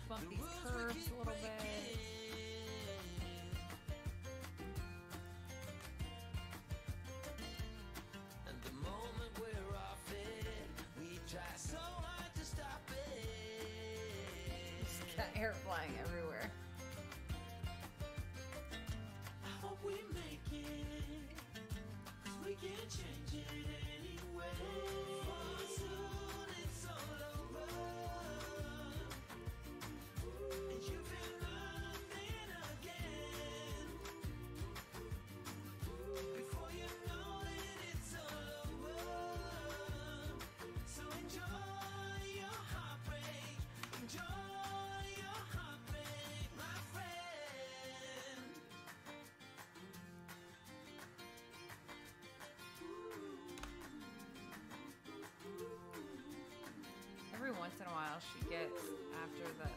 Bump these curves a little bit. And the moment we're off it, we try so hard to stop it. Just got hair flying everywhere. I hope we make it, 'cause we can't change it anyway. Soon it's all over. once in a while she gets after the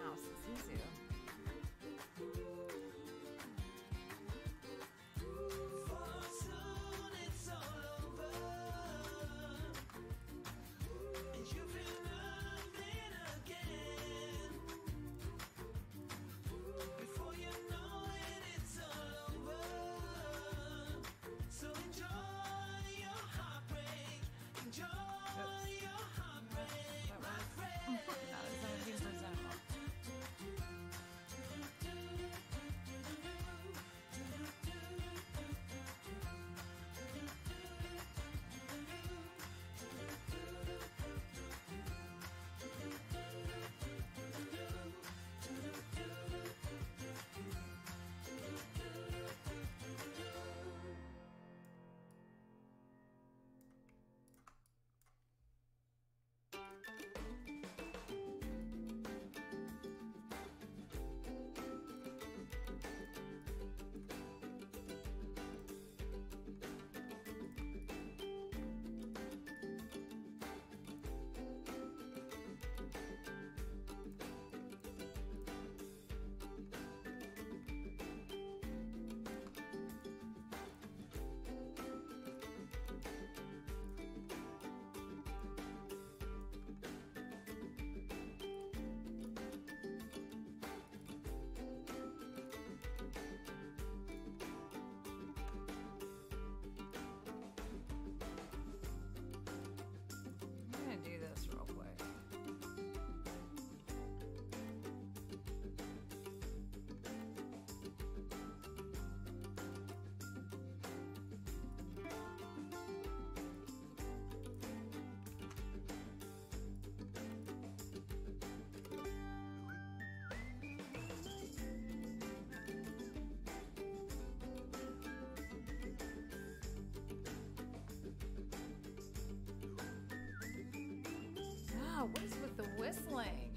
mouse, Zuzu. Do this real quick. What is with the whistling?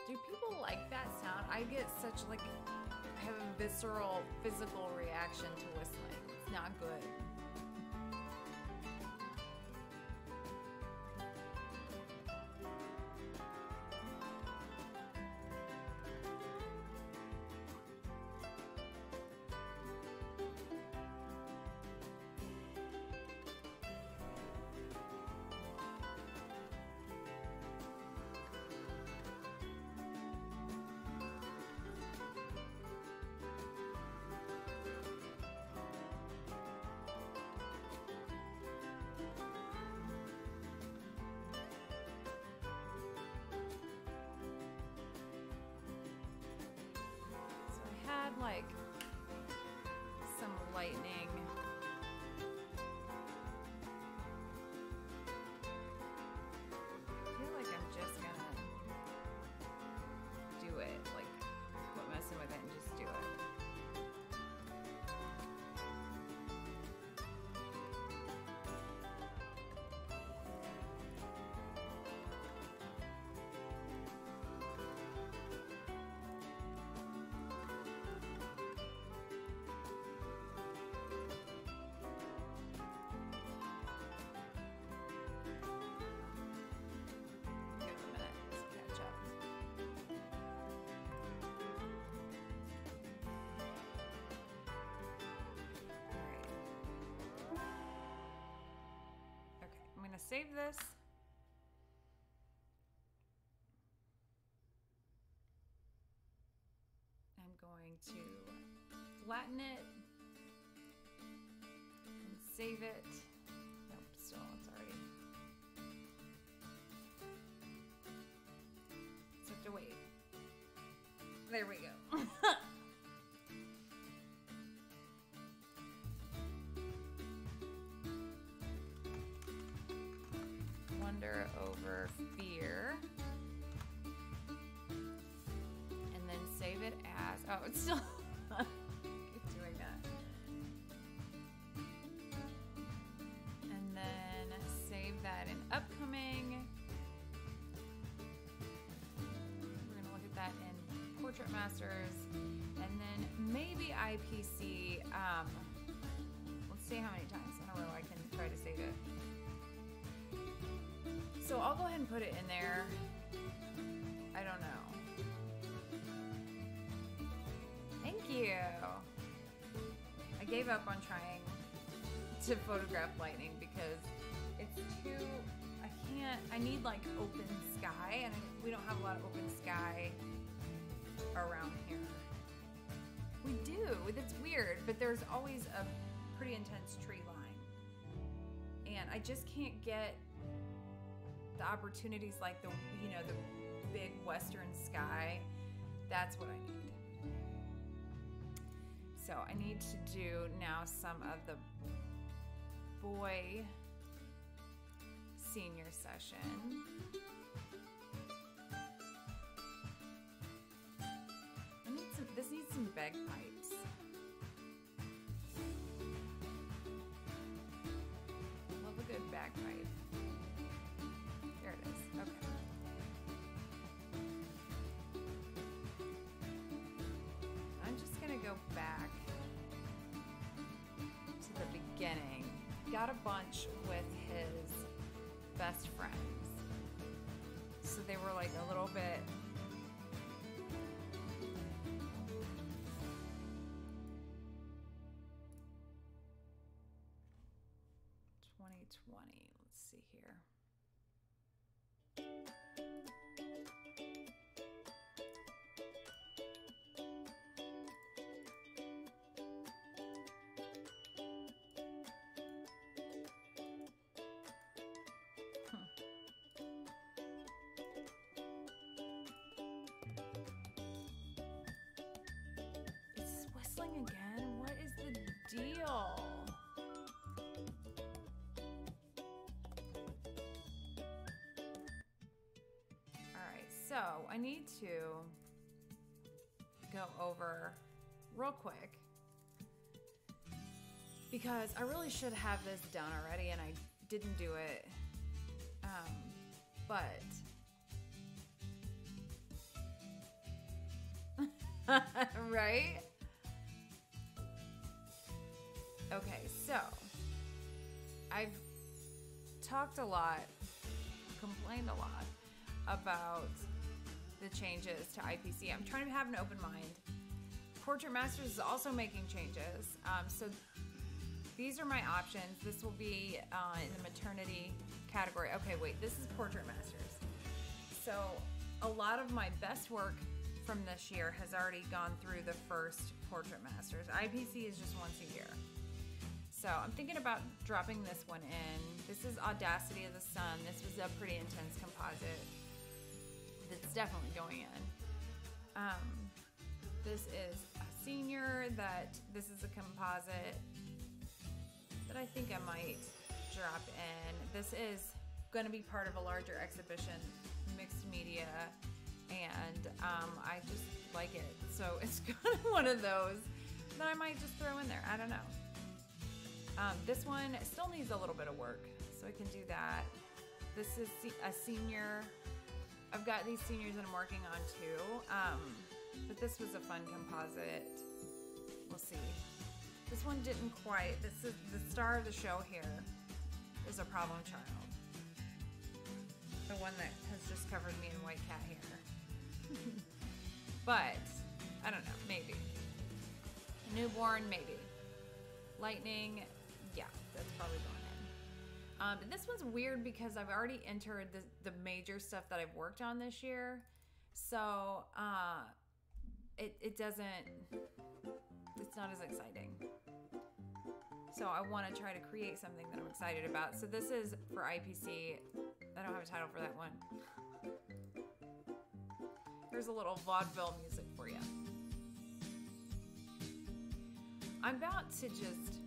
Do people like that sound? I get such like, I have a visceral physical reaction to whistling. It's not good. Like some lightning. I feel like I'm just gonna do it, like quit messing with it and just do it. Save this. I'm going to flatten it and save it. Nope, still it's already. Just have to wait. There we go. Wonder over fear, and then save it as, oh, it's still keep doing that, and then save that in upcoming. We're gonna look at that in Portrait Masters, and And then maybe IPC, let's see how many times in a row I can try to save it. So I'll go ahead and put it in there. I don't know. Thank you. I gave up on trying to photograph lightning because it's too, I need like open sky, and we don't have a lot of open sky around here. We do, it's weird, but there's always a pretty intense tree line. And I just can't get the opportunities like the big western sky. That's what I need. So I need to do now some of the boy senior session. This needs some bagpipes. Love a good bagpipe. There it is. Okay. I'm just gonna go back to the beginning. Got a bunch with his best friends. So they were like a little bit let's see here. It's whistling again? What is the deal? So I need to go over real quick because I really should have this done already and I didn't do it. But right? Okay, so I've talked a lot, complained a lot about the changes to IPC. I'm trying to have an open mind. Portrait Masters is also making changes. So these are my options. This will be in the maternity category. Okay, wait, this is Portrait Masters. So a lot of my best work from this year has already gone through the first Portrait Masters. IPC is just once a year. So I'm thinking about dropping this one in. This is Audacity of the Sun. This was a pretty intense composite. That's definitely going in. This is a senior this is a composite that I think I might drop in. This is going to be part of a larger exhibition, mixed media, and I just like it. So it's kind of one of those that I might just throw in there. I don't know. This one still needs a little bit of work, so I can do that. This is a senior. I've got these seniors that I'm working on too, but this was a fun composite. We'll see. This one didn't quite. This is the star of the show here is a problem child. The one that has just covered me in white cat hair. But, I don't know, maybe. Newborn, maybe. Lightning, yeah, that's probably going in. This one's weird because I've already entered the major stuff that I've worked on this year. So, it doesn't, it's not as exciting. So I want to try to create something that I'm excited about. So this is for IPC. I don't have a title for that one. Here's a little vaudeville music for you. I'm about to just...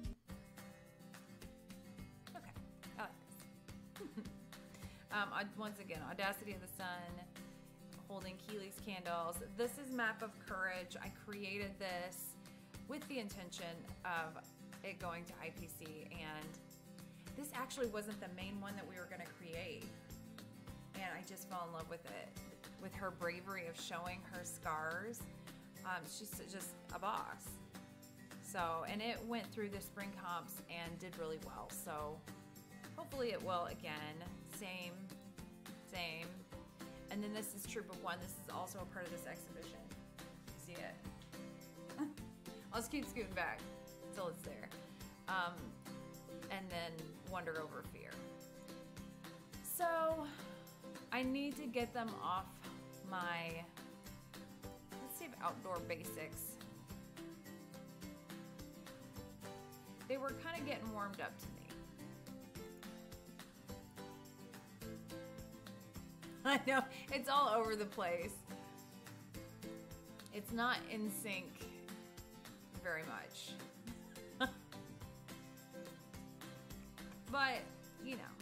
Okay, I like this. Once again, Audacity of the Sun, holding Keeley's candles. This is Map of Courage. I created this with the intention of it going to IPC, and this actually wasn't the main one that we were going to create, and I just fell in love with it, with her bravery of showing her scars. She's just a boss. So, and it went through the spring comps and did really well. So hopefully it will again. Same. And then this is Troop of One. This is also a part of this exhibition. See it? I'll just keep scooting back until it's there. And then Wonder Over Fear. So I need to get them off my, let's see if Outdoor Basics. They were kind of getting warmed up to me. I know, it's all over the place. It's not in sync very much. But, you know,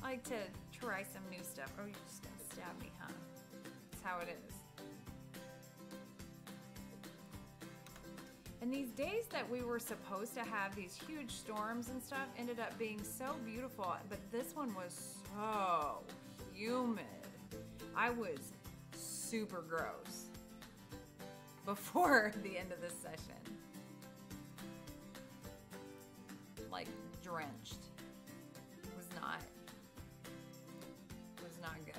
I like to try some new stuff. Oh, you're just gonna stab me, huh? That's how it is. And these days that we were supposed to have these huge storms and stuff ended up being so beautiful, but this one was so humid. I was super gross before the end of this session. Like drenched. Was not good.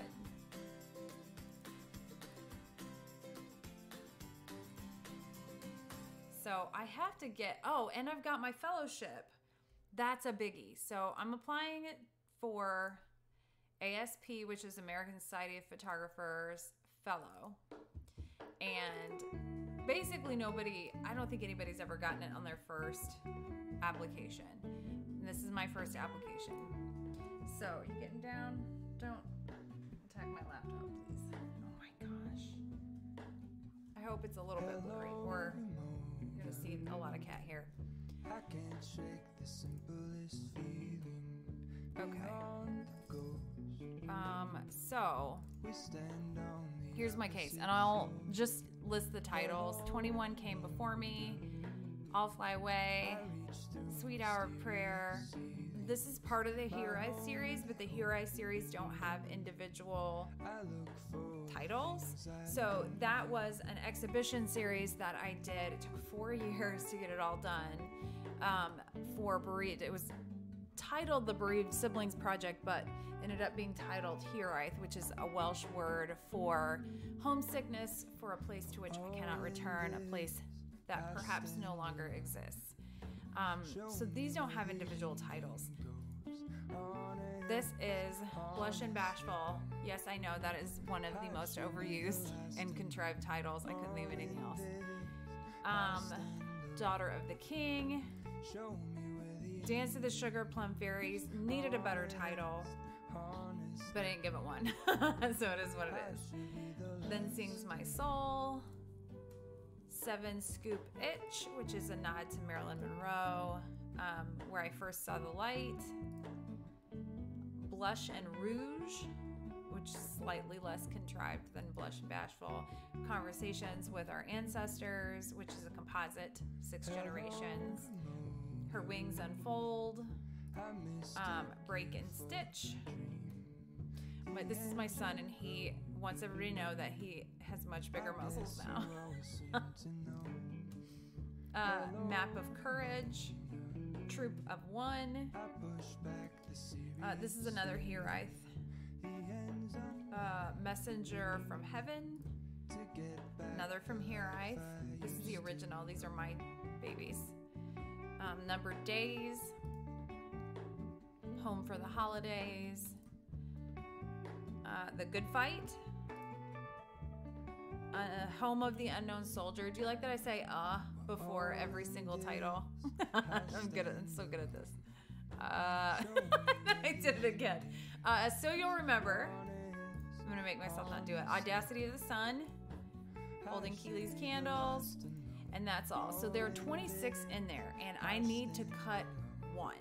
So I have to get, oh, and I've got my fellowship. That's a biggie. So I'm applying it for ASP, which is American Society of Photographers Fellow. And basically nobody, I don't think anybody's ever gotten it on their first application. And this is my first application. So you getting down? Don't attack my laptop, please. Oh my gosh. I hope it's a little bit blurry, or you're gonna see a lot of cat hair. I can't shake the simplest feeling. Okay. Beyond the So we stand on the here's my case, and I'll just list the titles. 21 Came Before Me, I'll Fly Away, Sweet Hour of Prayer. This is part of the Here I series, but the Here I series don't have individual titles. So that was an exhibition series that I did. It took 4 years to get it all done for Bereaved. It was titled the Bereaved Siblings Project, but ended up being titled Hiraeth, which is a Welsh word for homesickness, for a place to which we cannot return, a place that perhaps no longer exists. So these don't have individual titles. This is Blush and Bashful. Yes, I know that is one of the most overused and contrived titles. I couldn't leave anything else. Daughter of the King. Dance to the Sugar Plum Fairies. Needed a better title, but I didn't give it one. So it is what it is. Then Sings My Soul. 7 Scoop Itch, which is a nod to Marilyn Monroe, where I first saw the light. Blush and Rouge, which is slightly less contrived than Blush and Bashful. Conversations with Our Ancestors, which is a composite, 6 generations. Her Wings Unfold. Break and Stitch. But this is my son, and he wants everybody to know that he has much bigger muscles now. Map of Courage. Troop of One. This is another Hiraeth. Messenger from Heaven. Another from Hiraeth. This is the original. These are my babies. Numbered Days. Home for the Holidays. The Good Fight. Home of the Unknown Soldier. Do you like that I say before every single title? I'm so good at this. I did it again. So you'll remember. I'm gonna make myself not do it. Audacity of the Sun. Holding Keeley's Candles. And that's all. So there are 26 in there, and I need to cut 1.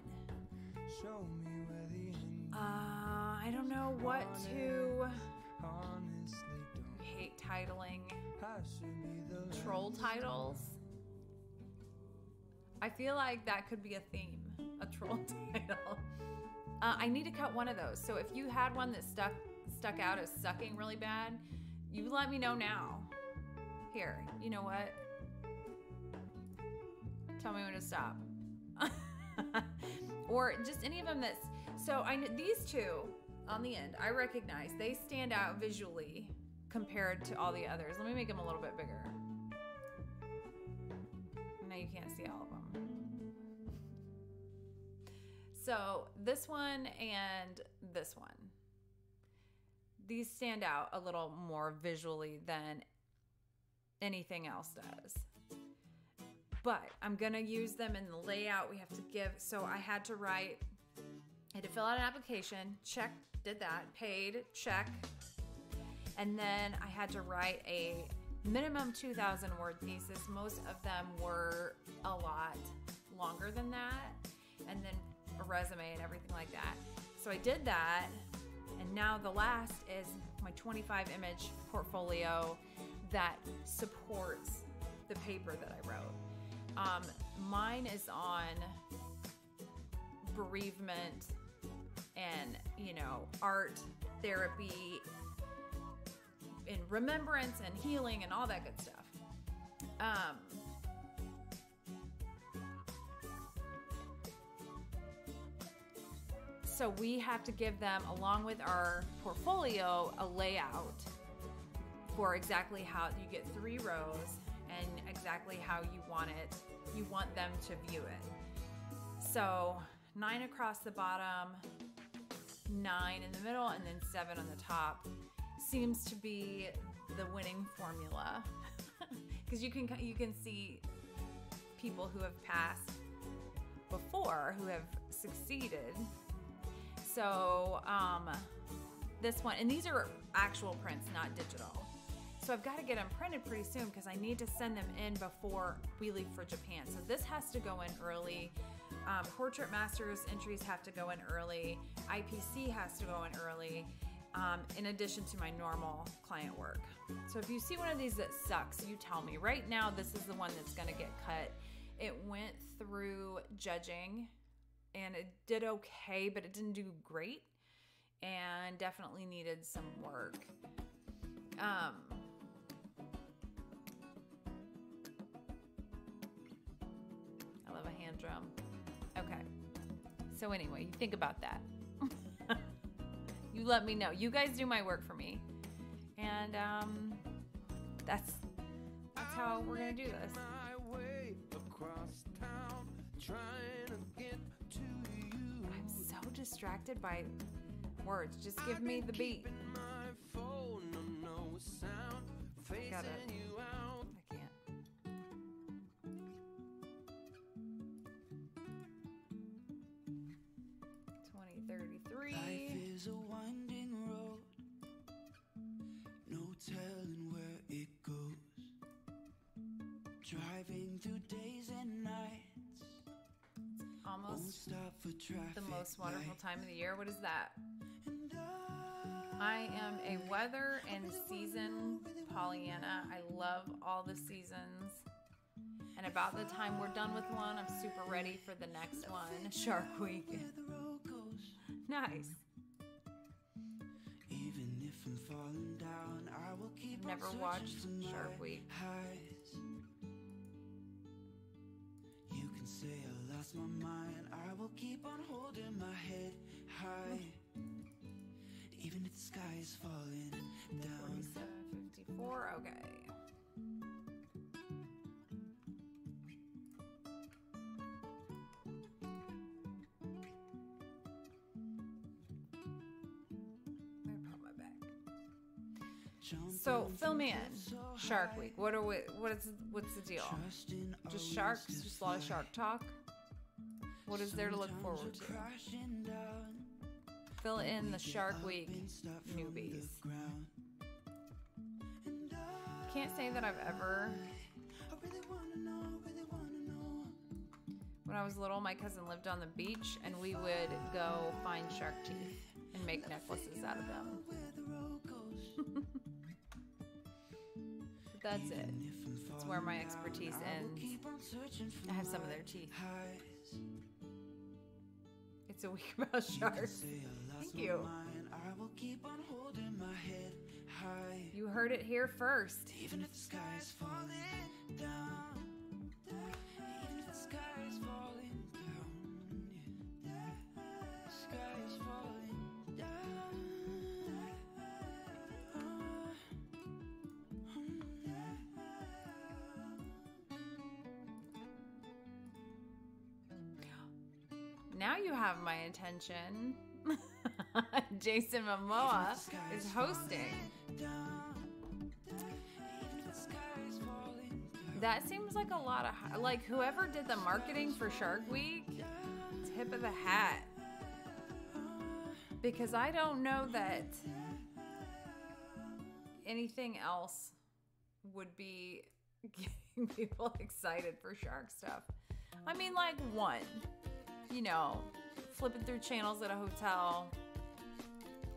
I don't know what to. I hate titling troll titles. I feel like that could be a theme, a troll title. I need to cut one of those. So if you had one that stuck out as sucking really bad, you let me know now. Here, you know what? Tell me when to stop. Or just any of them that's, so these two on the end, I recognize they stand out visually compared to all the others. Let me make them a little bit bigger. Now you can't see all of them. So this one and this one, these stand out a little more visually than anything else does. But I'm gonna use them in the layout we have to give. So I had to fill out an application, check, did that, paid, check. And then I had to write a minimum 2,000 word thesis. Most of them were a lot longer than that. And then a resume and everything like that. So I did that. And now the last is my 25 image portfolio that supports the paper that I wrote. Mine is on bereavement and, art, therapy, and remembrance and healing and all that good stuff. So we have to give them, along with our portfolio, a layout for exactly how you get 3 rows and exactly how you want them to view it. So 9 across the bottom, 9 in the middle, and then 7 on the top seems to be the winning formula. Because you can see people who have passed before who have succeeded. So this one, and these are actual prints, not digital. So I've got to get them printed pretty soon because I need to send them in before we leave for Japan. So this has to go in early. Portrait Masters entries have to go in early. IPC has to go in early, in addition to my normal client work. So if you see one of these that sucks, you tell me. Right now, this is the one that's going to get cut. It went through judging, and it did okay, but it didn't do great, and definitely needed some work. I love a hand drum. Okay. So anyway, you think about that. You let me know. You guys do my work for me. And that's how we're going to do this. My way across town, trying to get to you. I'm so distracted by words. Just give me the beat. My phone, no sound, facing Got it. you out. I can't. Life 2033. is a winding road, no telling where it goes. Driving through days and nights, won't Almost stop for traffic. the most wonderful lights. time of the year. What is that? And I am a weather and season Pollyanna. I love all the seasons. And about the time we're done with one, I'm super ready for the next one, Shark Week. where the road goes. Nice. Even if I'm falling down, I will keep I've never on watched searching for Shark my Week. highs. You can say I lost my mind, I will keep on holding my head high. Even if the sky is falling down. 47, 54, okay. I put my back. So fill me in. Shark Week. What's the deal? Just sharks? Just a lot of shark talk? What is there to look forward to? Fill in the Shark Week newbies. Can't say that I've ever. When I was little, my cousin lived on the beach, and we would go find shark teeth and make necklaces out of them. But that's it. That's where my expertise ends. I have some of their teeth. It's a week about sharks. Thank you. I will keep on holding my head high. You heard it here first. Even if the sky is falling down, even if the sky is falling down, yeah, the sky is falling down. Now you have my attention. Jason Momoa is hosting. That seems like a lot of, like, whoever did the marketing for Shark Week, tip of the hat. Because I don't know that anything else would be getting people excited for shark stuff. I mean, like, one, you know, flipping through channels at a hotel,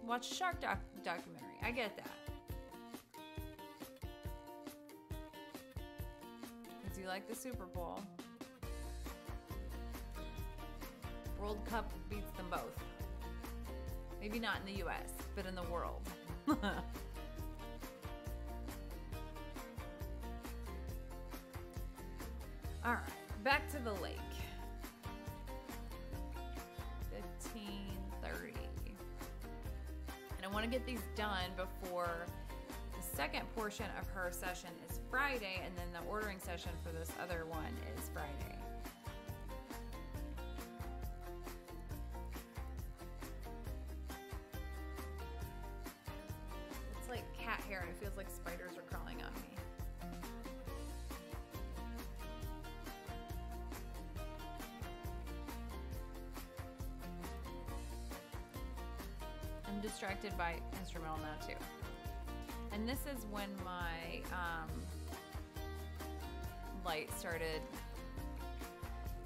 watch a shark documentary. I get that. Because you like the Super Bowl. World Cup beats them both. Maybe not in the US, but in the world. All right, back to the lake. 15:30. And I want to get these done before the second portion of her session is Friday, and then the ordering session for this other one is Friday. It's like cat hair, and it feels like spiders are crawling on me. I'm distracted by instrumental now too. And this is when my light started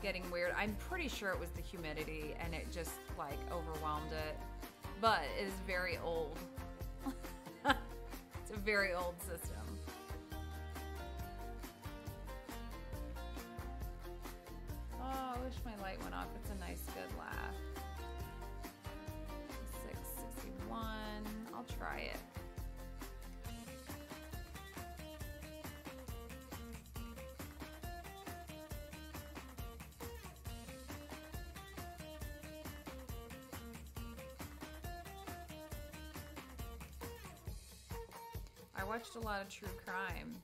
getting weird. I'm pretty sure it was the humidity and it just like overwhelmed it. But it is very old. It's a very old system. Oh, I wish my light went off. It's a nice, good laugh. 661. I'll try it. I watched a lot of true crime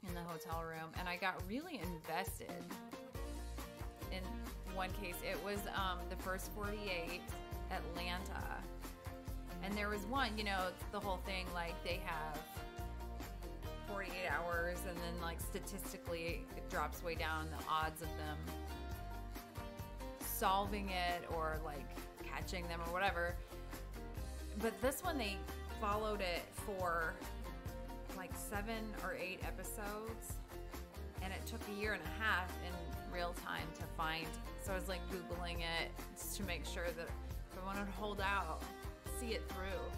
in the hotel room, and I got really invested. In one case, it was the First 48, Atlanta. And there was one, you know, the whole thing, like they have 48 hours and then like statistically it drops way down the odds of them solving it or like catching them or whatever. But this one, they followed it for like 7 or 8 episodes, and it took a year and a half in real time to find. So I was like Googling it just to make sure that if I wanted to hold out, see it through.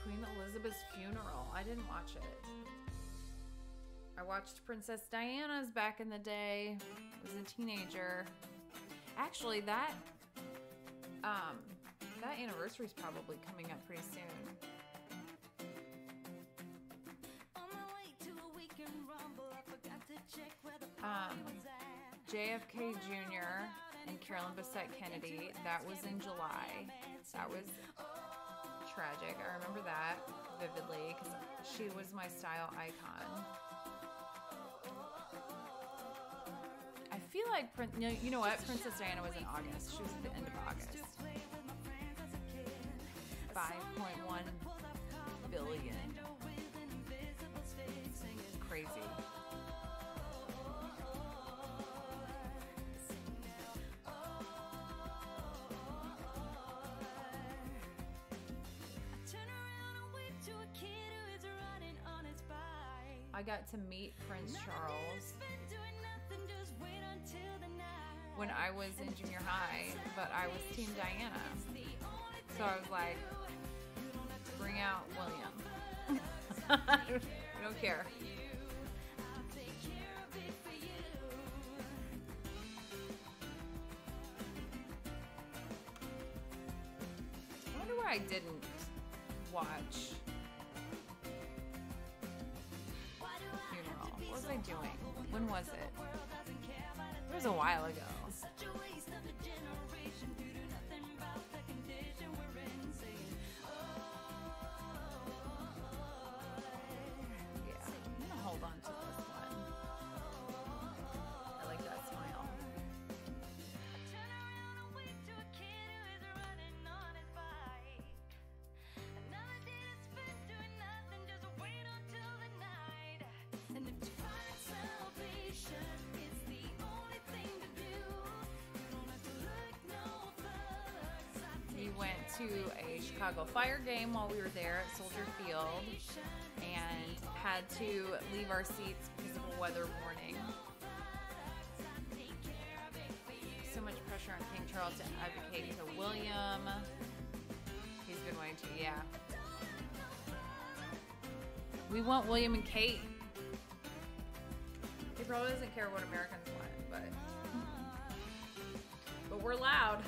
Queen Elizabeth's funeral. I didn't watch it. I watched Princess Diana's back in the day. I was a teenager. Actually, that anniversary is probably coming up pretty soon. JFK Jr. and Carolyn Bessette Kennedy, that was in July. That was tragic. I remember that vividly because she was my style icon. I feel like, you know what? Princess Diana was in August. She was at the end of August. 5.1 billion. Crazy. I got to meet Prince Charles when I was in junior high, but I was Team Diana. So I was like, bring out William. I don't care. I didn't watch Funeral. What was I doing? When was it? It was a while ago. Yeah, I'm gonna hold on to this one. I like that smile. We went to a Chicago Fire game while we were there at Soldier Field and had to leave our seats because of a weather warning. So much pressure on King Charles to advocate to William. He's been waiting to, yeah. We want William and Kate. He probably doesn't care what Americans want, but we're loud.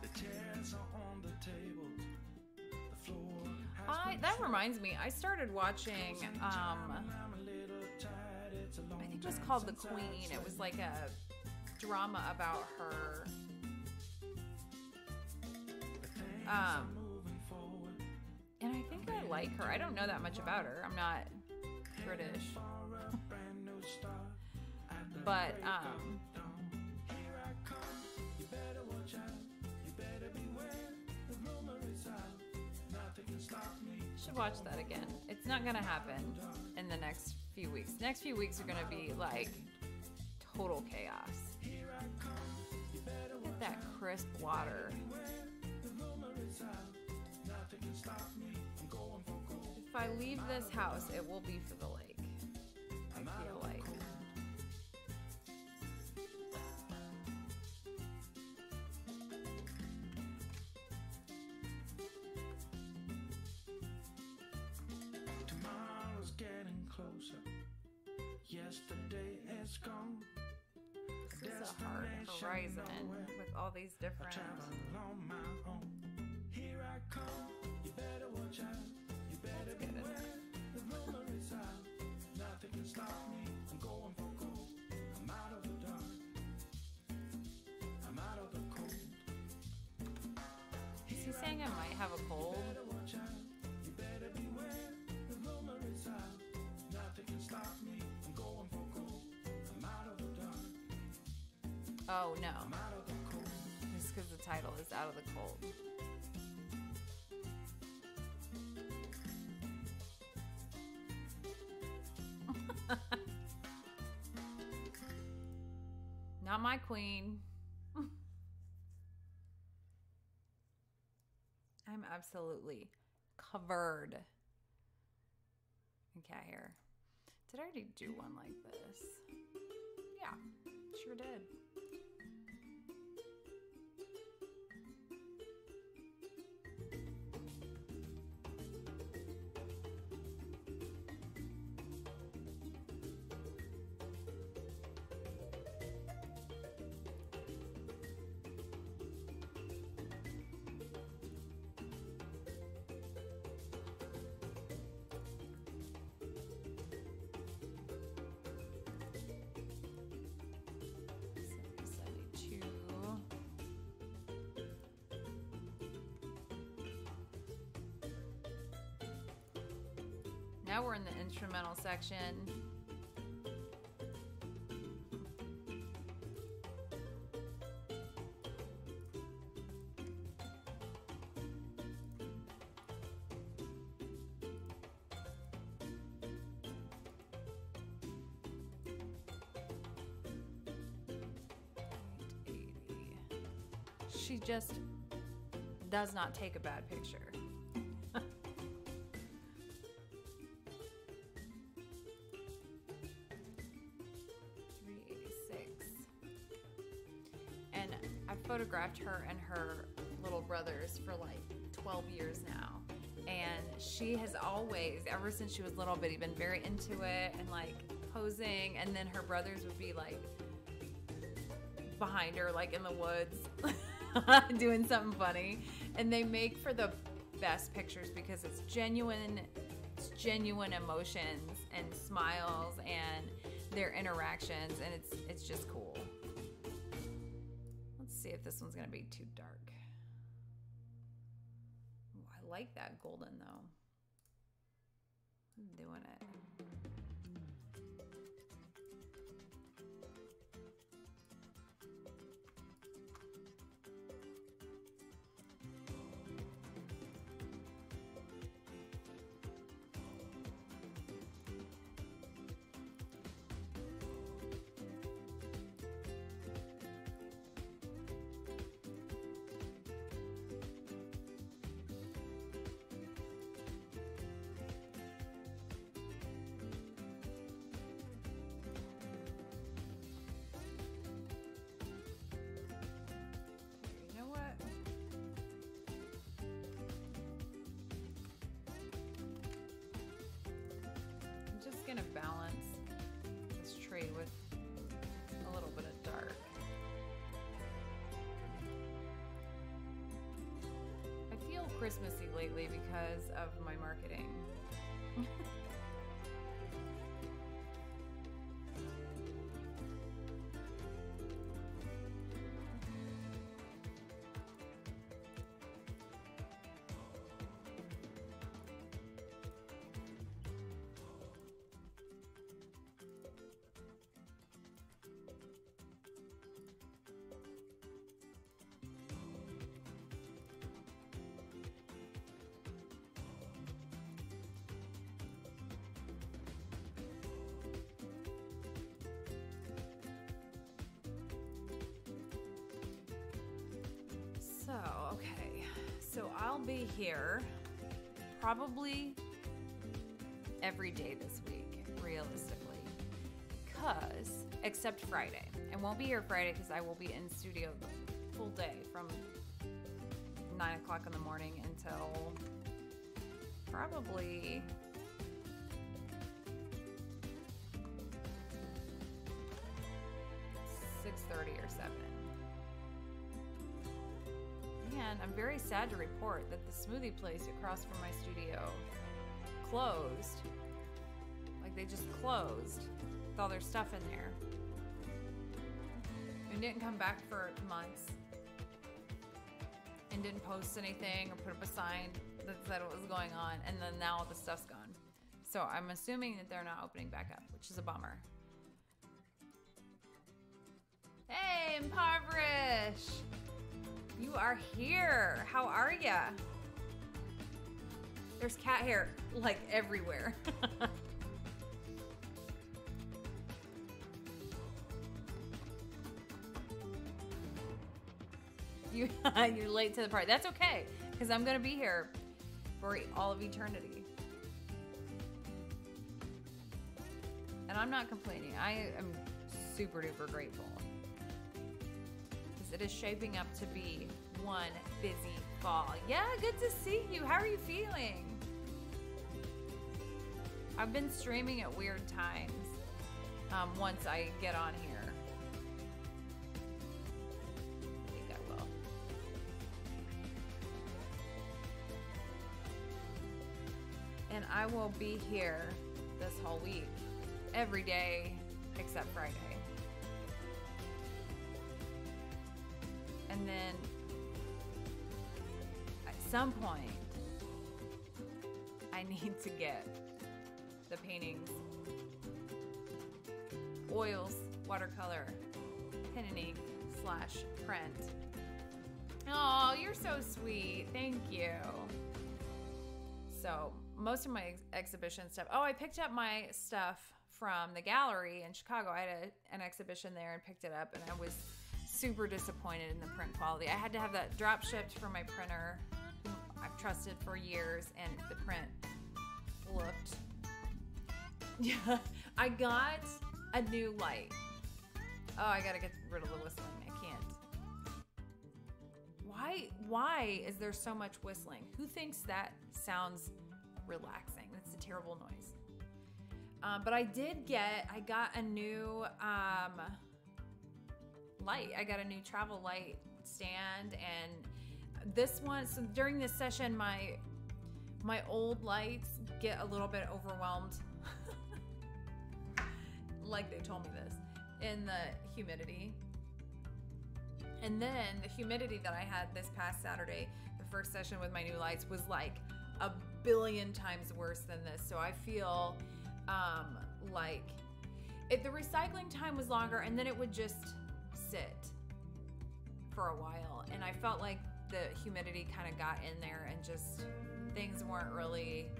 The chairs are on the table. The floor has That reminds me, I started watching, I'm a little tired. It's a long I think it was called The Queen. It was like a drama about her. moving forward. And I think I like her. I don't know that much about her. I'm not British. For a brand new start. At the But, break of dawn. Here I come. You better watch out. You better beware. The rumor is out. Nothing can stop me. should watch that again. It's not gonna happen in the next few weeks. The next few weeks are gonna be like total chaos. Look at that crisp water. If I leave this house, it will be for the lake. I feel like. Tomorrow's getting closer. Yesterday is gone. This is a hard horizon with all these different. Travel on my own. Here I come. You better watch out. You better beware. The rumor is out. Nothing can stop me. I'm going for gold. I'm out of the dark. I'm out of the cold. Is he saying I might have a cold? Better watch out. You better beware. The rumor is out. Nothing can stop me. I'm going for gold. I'm out of the dark. Oh no. I'm out of the cold. Just because the title is Out of the Cold. Not my queen. I'm absolutely covered in cat hair. Did I already do one like this? Yeah, sure did. Now we're in the instrumental section. She just does not take a bad picture. 386. photographed her and her little brothers for like 12 years now. And she has always, ever since she was little bitty, been very into it and like posing. And then her brothers would be like behind her, like in the woods, doing something funny. And they make for the best pictures because it's genuine emotions and smiles and their interactions, and it's just cool. Let's see if this one's gonna be too dark. Ooh, I like that golden though. I'm doing it. You know what? I'm just gonna balance this tree with a little bit of dark. I feel Christmassy lately because of my marketing. So, okay. So I'll be here probably every day this week, realistically. Except Friday. I won't be here Friday because I will be in studio the full day from 9 o'clock in the morning until probably $6:30 or 7. And I'm very sad to report that the smoothie place across from my studio closed. Like they just closed with all their stuff in there. And didn't come back for months. And didn't post anything or put up a sign that said what was going on. And then now all the stuff's gone. So I'm assuming that they're not opening back up, which is a bummer. Hey, Impoverish! You are here. How are ya? There's cat hair like everywhere. You're late to the party. That's okay, because I'm gonna be here for all of eternity. And I'm not complaining. I am super duper grateful. It is shaping up to be one busy fall. Yeah, good to see you. How are you feeling? I've been streaming at weird times once I get on here. I think I will. And I will be here this whole week, every day except Friday. And then at some point, I need to get the paintings, oils, watercolor, pen and ink / print. Oh, you're so sweet. Thank you. So most of my exhibition stuff. Oh, I picked up my stuff from the gallery in Chicago. I had an exhibition there and picked it up, and I was super disappointed in the print quality. I had to have that drop shipped from my printer I've trusted for years, and the print looked. Yeah, I got a new light. Oh, I gotta get rid of the whistling. I can't. why is there so much whistling? Who thinks that sounds relaxing? That's a terrible noise. But I got a new light. I got a new travel light stand, and this one, so during this session, my old lights get a little bit overwhelmed. Like they told me this, in the humidity. And then the humidity that I had this past Saturday, the first session with my new lights, was like a billion times worse than this. So I feel like the recycling time was longer, and then it would just sit for a while. And I felt like the humidity kind of got in there, and just things weren't really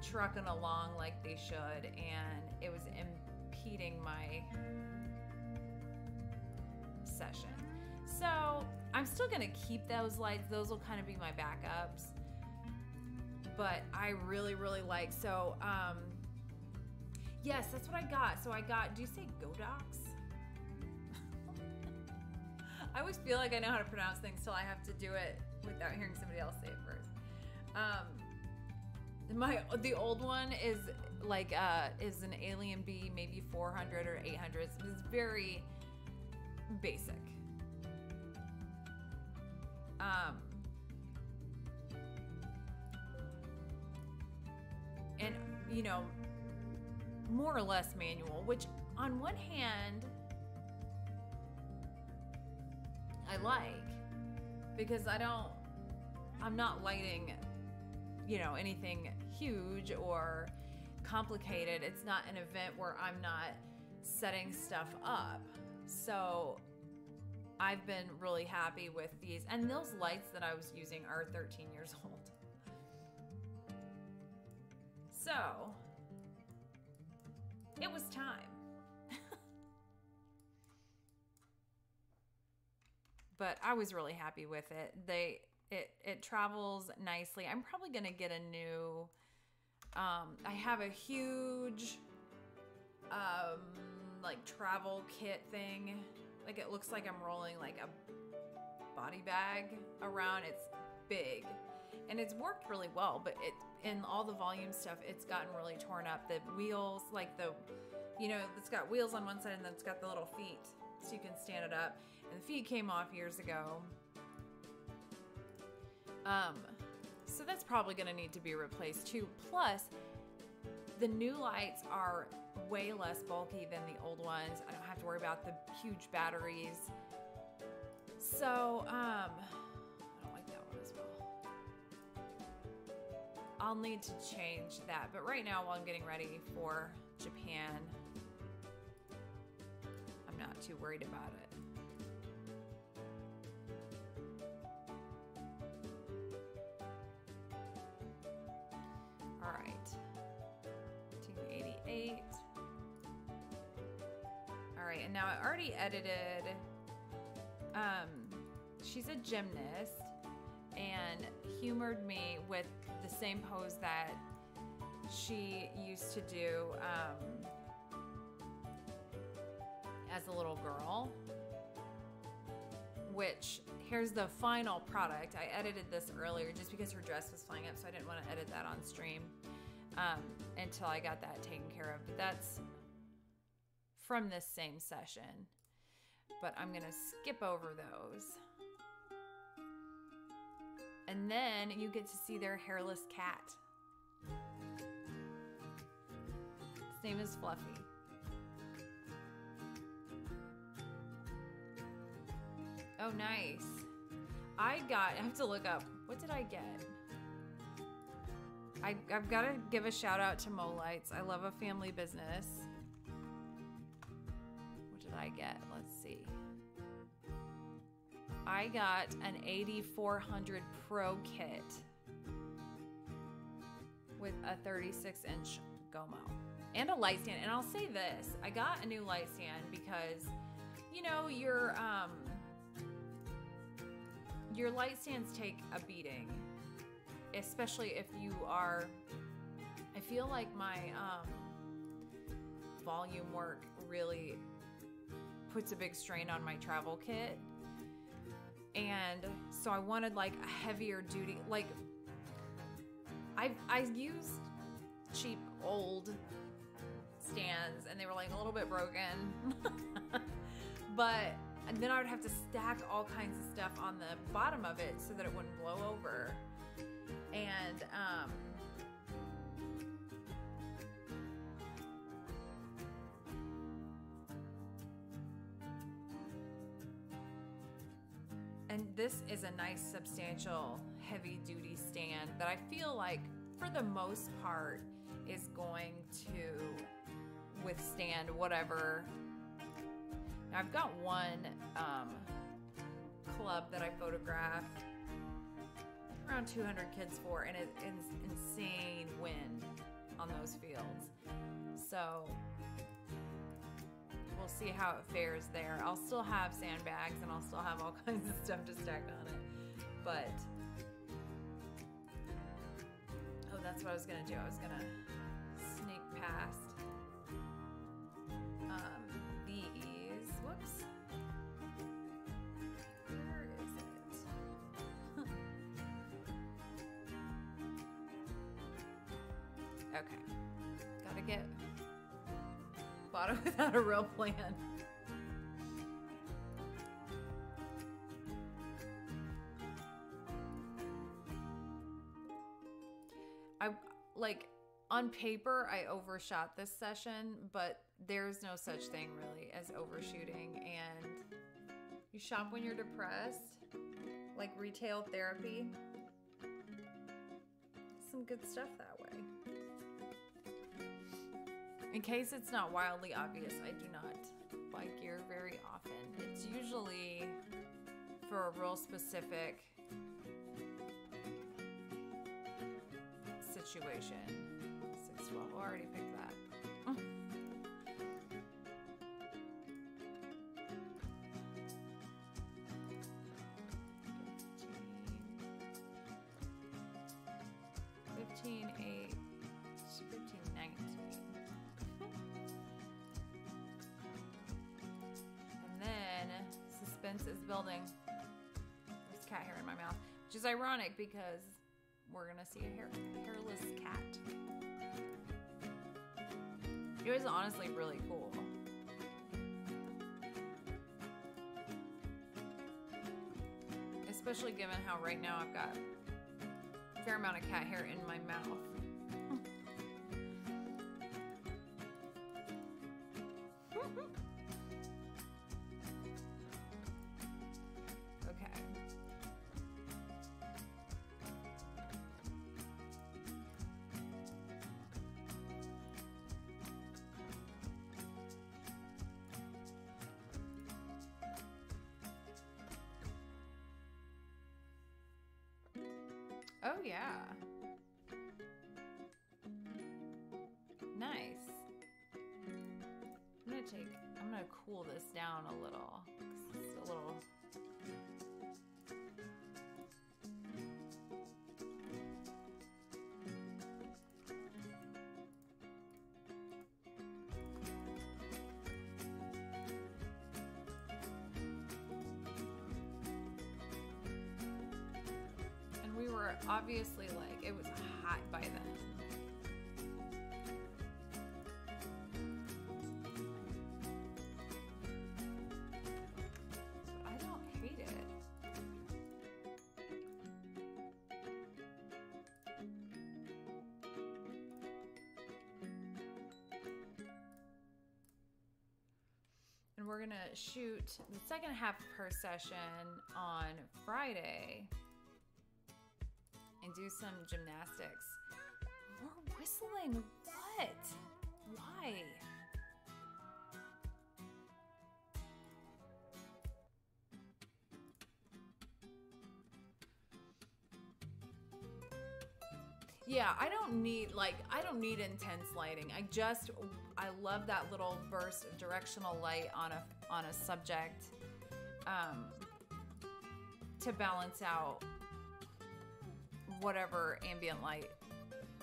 trucking along like they should, and it was impeding my session. So I'm still gonna keep those lights. Those will kind of be my backups, but I really like, so yes, that's what I got. So I got, do you say Godox? I always feel like I know how to pronounce things till I have to do it without hearing somebody else say it first. The old one is like is an Alien B, maybe 400 or 800. It's very basic. And you know, more or less manual, which on one hand I like, because I'm not lighting, you know, anything huge or complicated. It's not an event where I'm not setting stuff up. So I've been really happy with these, and those lights that I was using are 13 years old. So it was time. But I was really happy with it. It travels nicely. I'm probably gonna get a new, I have a huge like travel kit thing. Like it looks like I'm rolling like a body bag around. It's big and it's worked really well, but in all the volume stuff, it's gotten really torn up. The wheels, like it's got wheels on one side and then it's got the little feet so you can stand it up. And the feet came off years ago. So that's probably gonna need to be replaced too. Plus, the new lights are way less bulky than the old ones. I don't have to worry about the huge batteries. So, I don't like that one as well. I'll need to change that. But right now, while I'm getting ready for Japan, I'm not too worried about it. All right, 288. All right, and now I already edited, she's a gymnast and humored me with the same pose that she used to do as a little girl, which here's the final product. I edited this earlier just because her dress was flying up, so I didn't want to edit that on stream until I got that taken care of. But that's from this same session. But I'm gonna skip over those. And then you get to see their hairless cat. His name is Fluffy. Oh, nice. I have to look up, what did I get? I've got to give a shout out to Mo Lights. I love a family business. What did I get? Let's see. I got an 8400 Pro kit with a 36-inch Gomo and a light stand. And I'll say this, I got a new light stand because, you know, your light stands take a beating, especially if you are, I feel like my volume work really puts a big strain on my travel kit. And so I wanted like a heavier duty, like I used cheap old stands and they were like a little bit broken. But and then I would have to stack all kinds of stuff on the bottom of it so that it wouldn't blow over. And this is a nice, substantial, heavy-duty stand that I feel like, for the most part, is going to withstand whatever. Now, I've got one club that I photographed around 200 kids for, and it's insane wind on those fields. So we'll see how it fares there. I'll still have sandbags and I'll still have all kinds of stuff to stack on it. But, oh, that's what I was gonna do. I was gonna sneak past these. Whoops. Where is it? Okay. Gotta get bought it without a real plan. I like on paper I overshot this session, but there's no such thing really as overshooting, and you shop when you're depressed, like retail therapy. Some good stuff that way. In case it's not wildly obvious, I do not buy gear very often. It's usually for a real specific situation. 612, I already picked that. 15, 8, 15, 19. And then suspense is building. There's cat hair in my mouth, which is ironic because we're gonna see a hairless cat. It was honestly really cool. Especially given how right now I've got a fair amount of cat hair in my mouth. Okay. Oh yeah. Nice. I'm gonna cool this down a little. 'Cause it's a little. And we were obviously like, it was hot by then. I don't hate it. And we're gonna shoot the second half of her session on Friday and do some gymnastics. More whistling. What? Why? Yeah, I don't need intense lighting. I love that little burst of directional light on a subject to balance out whatever ambient light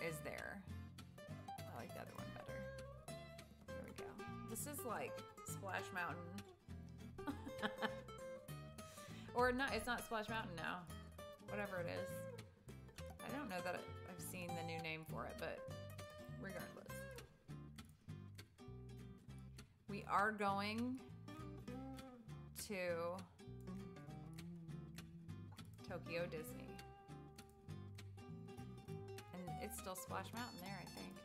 is there. I like the other one better. There we go. This is like Splash Mountain. Or not, it's not Splash Mountain now. Whatever it is. I don't know that I've seen the new name for it, but regardless. We are going to Tokyo Disney. And it's still Splash Mountain there, I think.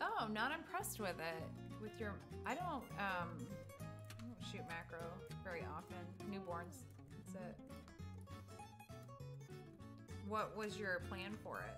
Oh, not impressed with it. With your, I don't shoot macro very often. Newborns, that's it. What was your plan for it?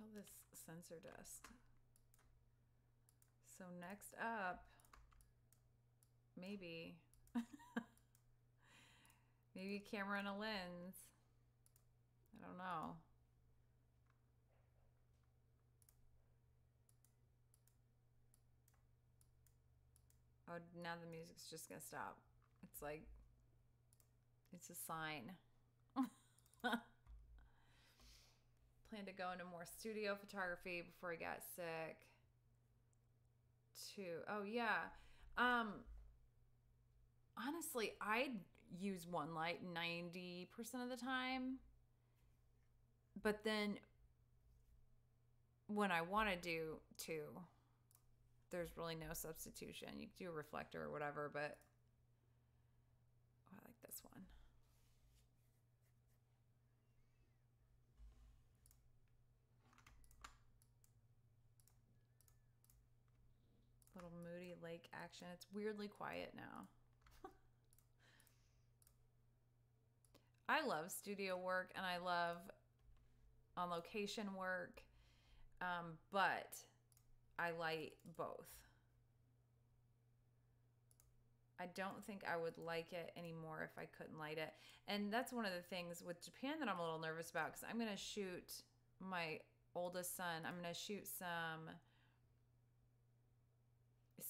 Oh, this sensor dust. So next up, maybe, maybe a camera and a lens. I don't know. Oh, now the music's just gonna stop. It's like, it's a sign. Plan to go into more studio photography before I got sick. Oh yeah. Honestly, I use one light 90% of the time. But then when I want to do two, there's really no substitution. You can do a reflector or whatever, but oh, I like this one. Little moody lake action. It's weirdly quiet now. I love studio work and I love on location work, but I light both. I don't think I would like it anymore if I couldn't light it. And that's one of the things with Japan that I'm a little nervous about, because I'm going to shoot my oldest son. I'm going to shoot some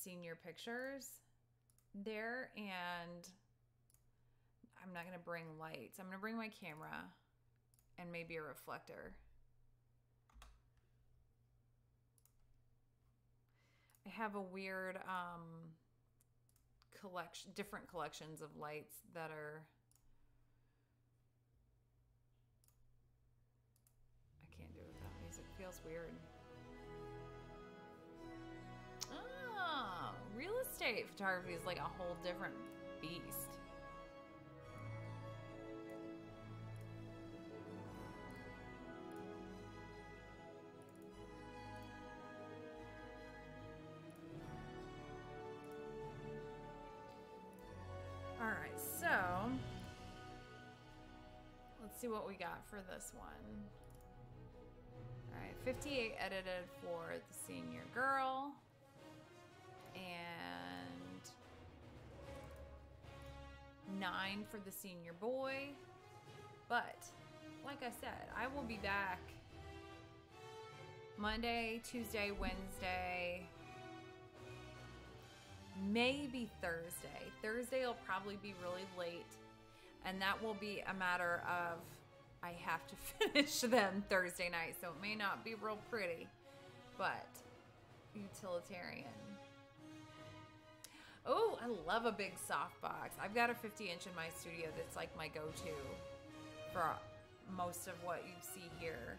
senior pictures there, and I'm not going to bring lights. I'm going to bring my camera and maybe a reflector. I have a weird different collections of lights that are, I can't do it with that music. It feels weird. Oh, real estate photography is like a whole different beast. All right, so let's see what we got for this one. All right, 58 edited for the senior girl. And 9 for the senior boy. But like I said, I will be back Monday, Tuesday, Wednesday, maybe Thursday. Thursday will probably be really late, and that will be a matter of I have to finish them Thursday night, so it may not be real pretty, but utilitarian. Oh, I love a big softbox. I've got a 50-inch in my studio that's like my go-to for most of what you see here.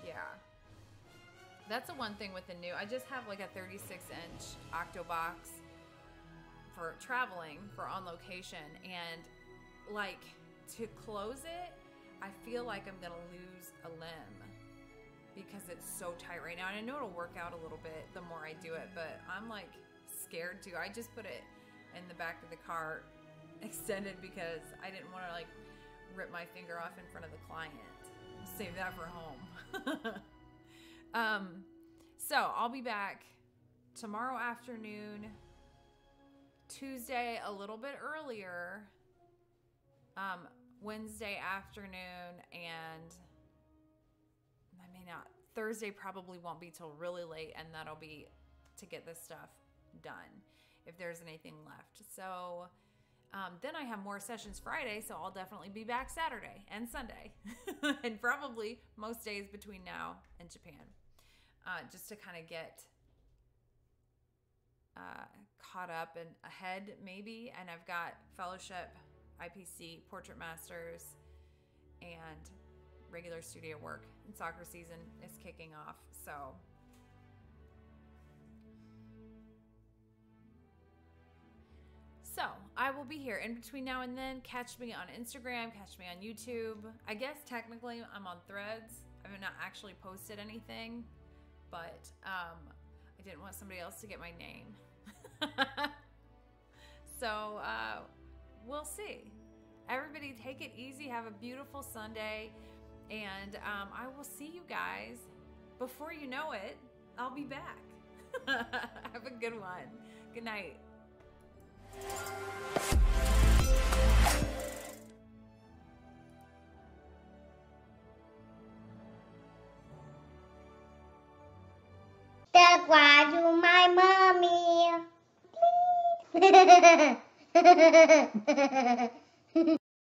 Yeah. That's the one thing with the new. I just have like a 36-inch Octobox for traveling, for on location, and like to close it, I feel like I'm gonna lose a limb because it's so tight right now. And I know it'll work out a little bit the more I do it, but I'm like scared to. I just put it in the back of the car extended because I didn't want to like rip my finger off in front of the client. Save that for home. So I'll be back tomorrow afternoon, Tuesday a little bit earlier, Wednesday afternoon, and I may not. Thursday probably won't be till really late, and that'll be to get this stuff done if there's anything left. So then I have more sessions Friday, so I'll definitely be back Saturday and Sunday and probably most days between now and Japan, just to kind of get caught up and ahead maybe. And I've got Fellowship, IPC, Portrait Masters, and regular studio work, and soccer season is kicking off. So I will be here in between now and then. Catch me on Instagram, catch me on YouTube. I guess technically I'm on Threads. I have not actually posted anything, but I didn't want somebody else to get my name. So we'll see. Everybody take it easy. Have a beautiful Sunday. And I will see you guys. Before you know it, I'll be back. Have a good one. Good night. That's why you my mommy. Please.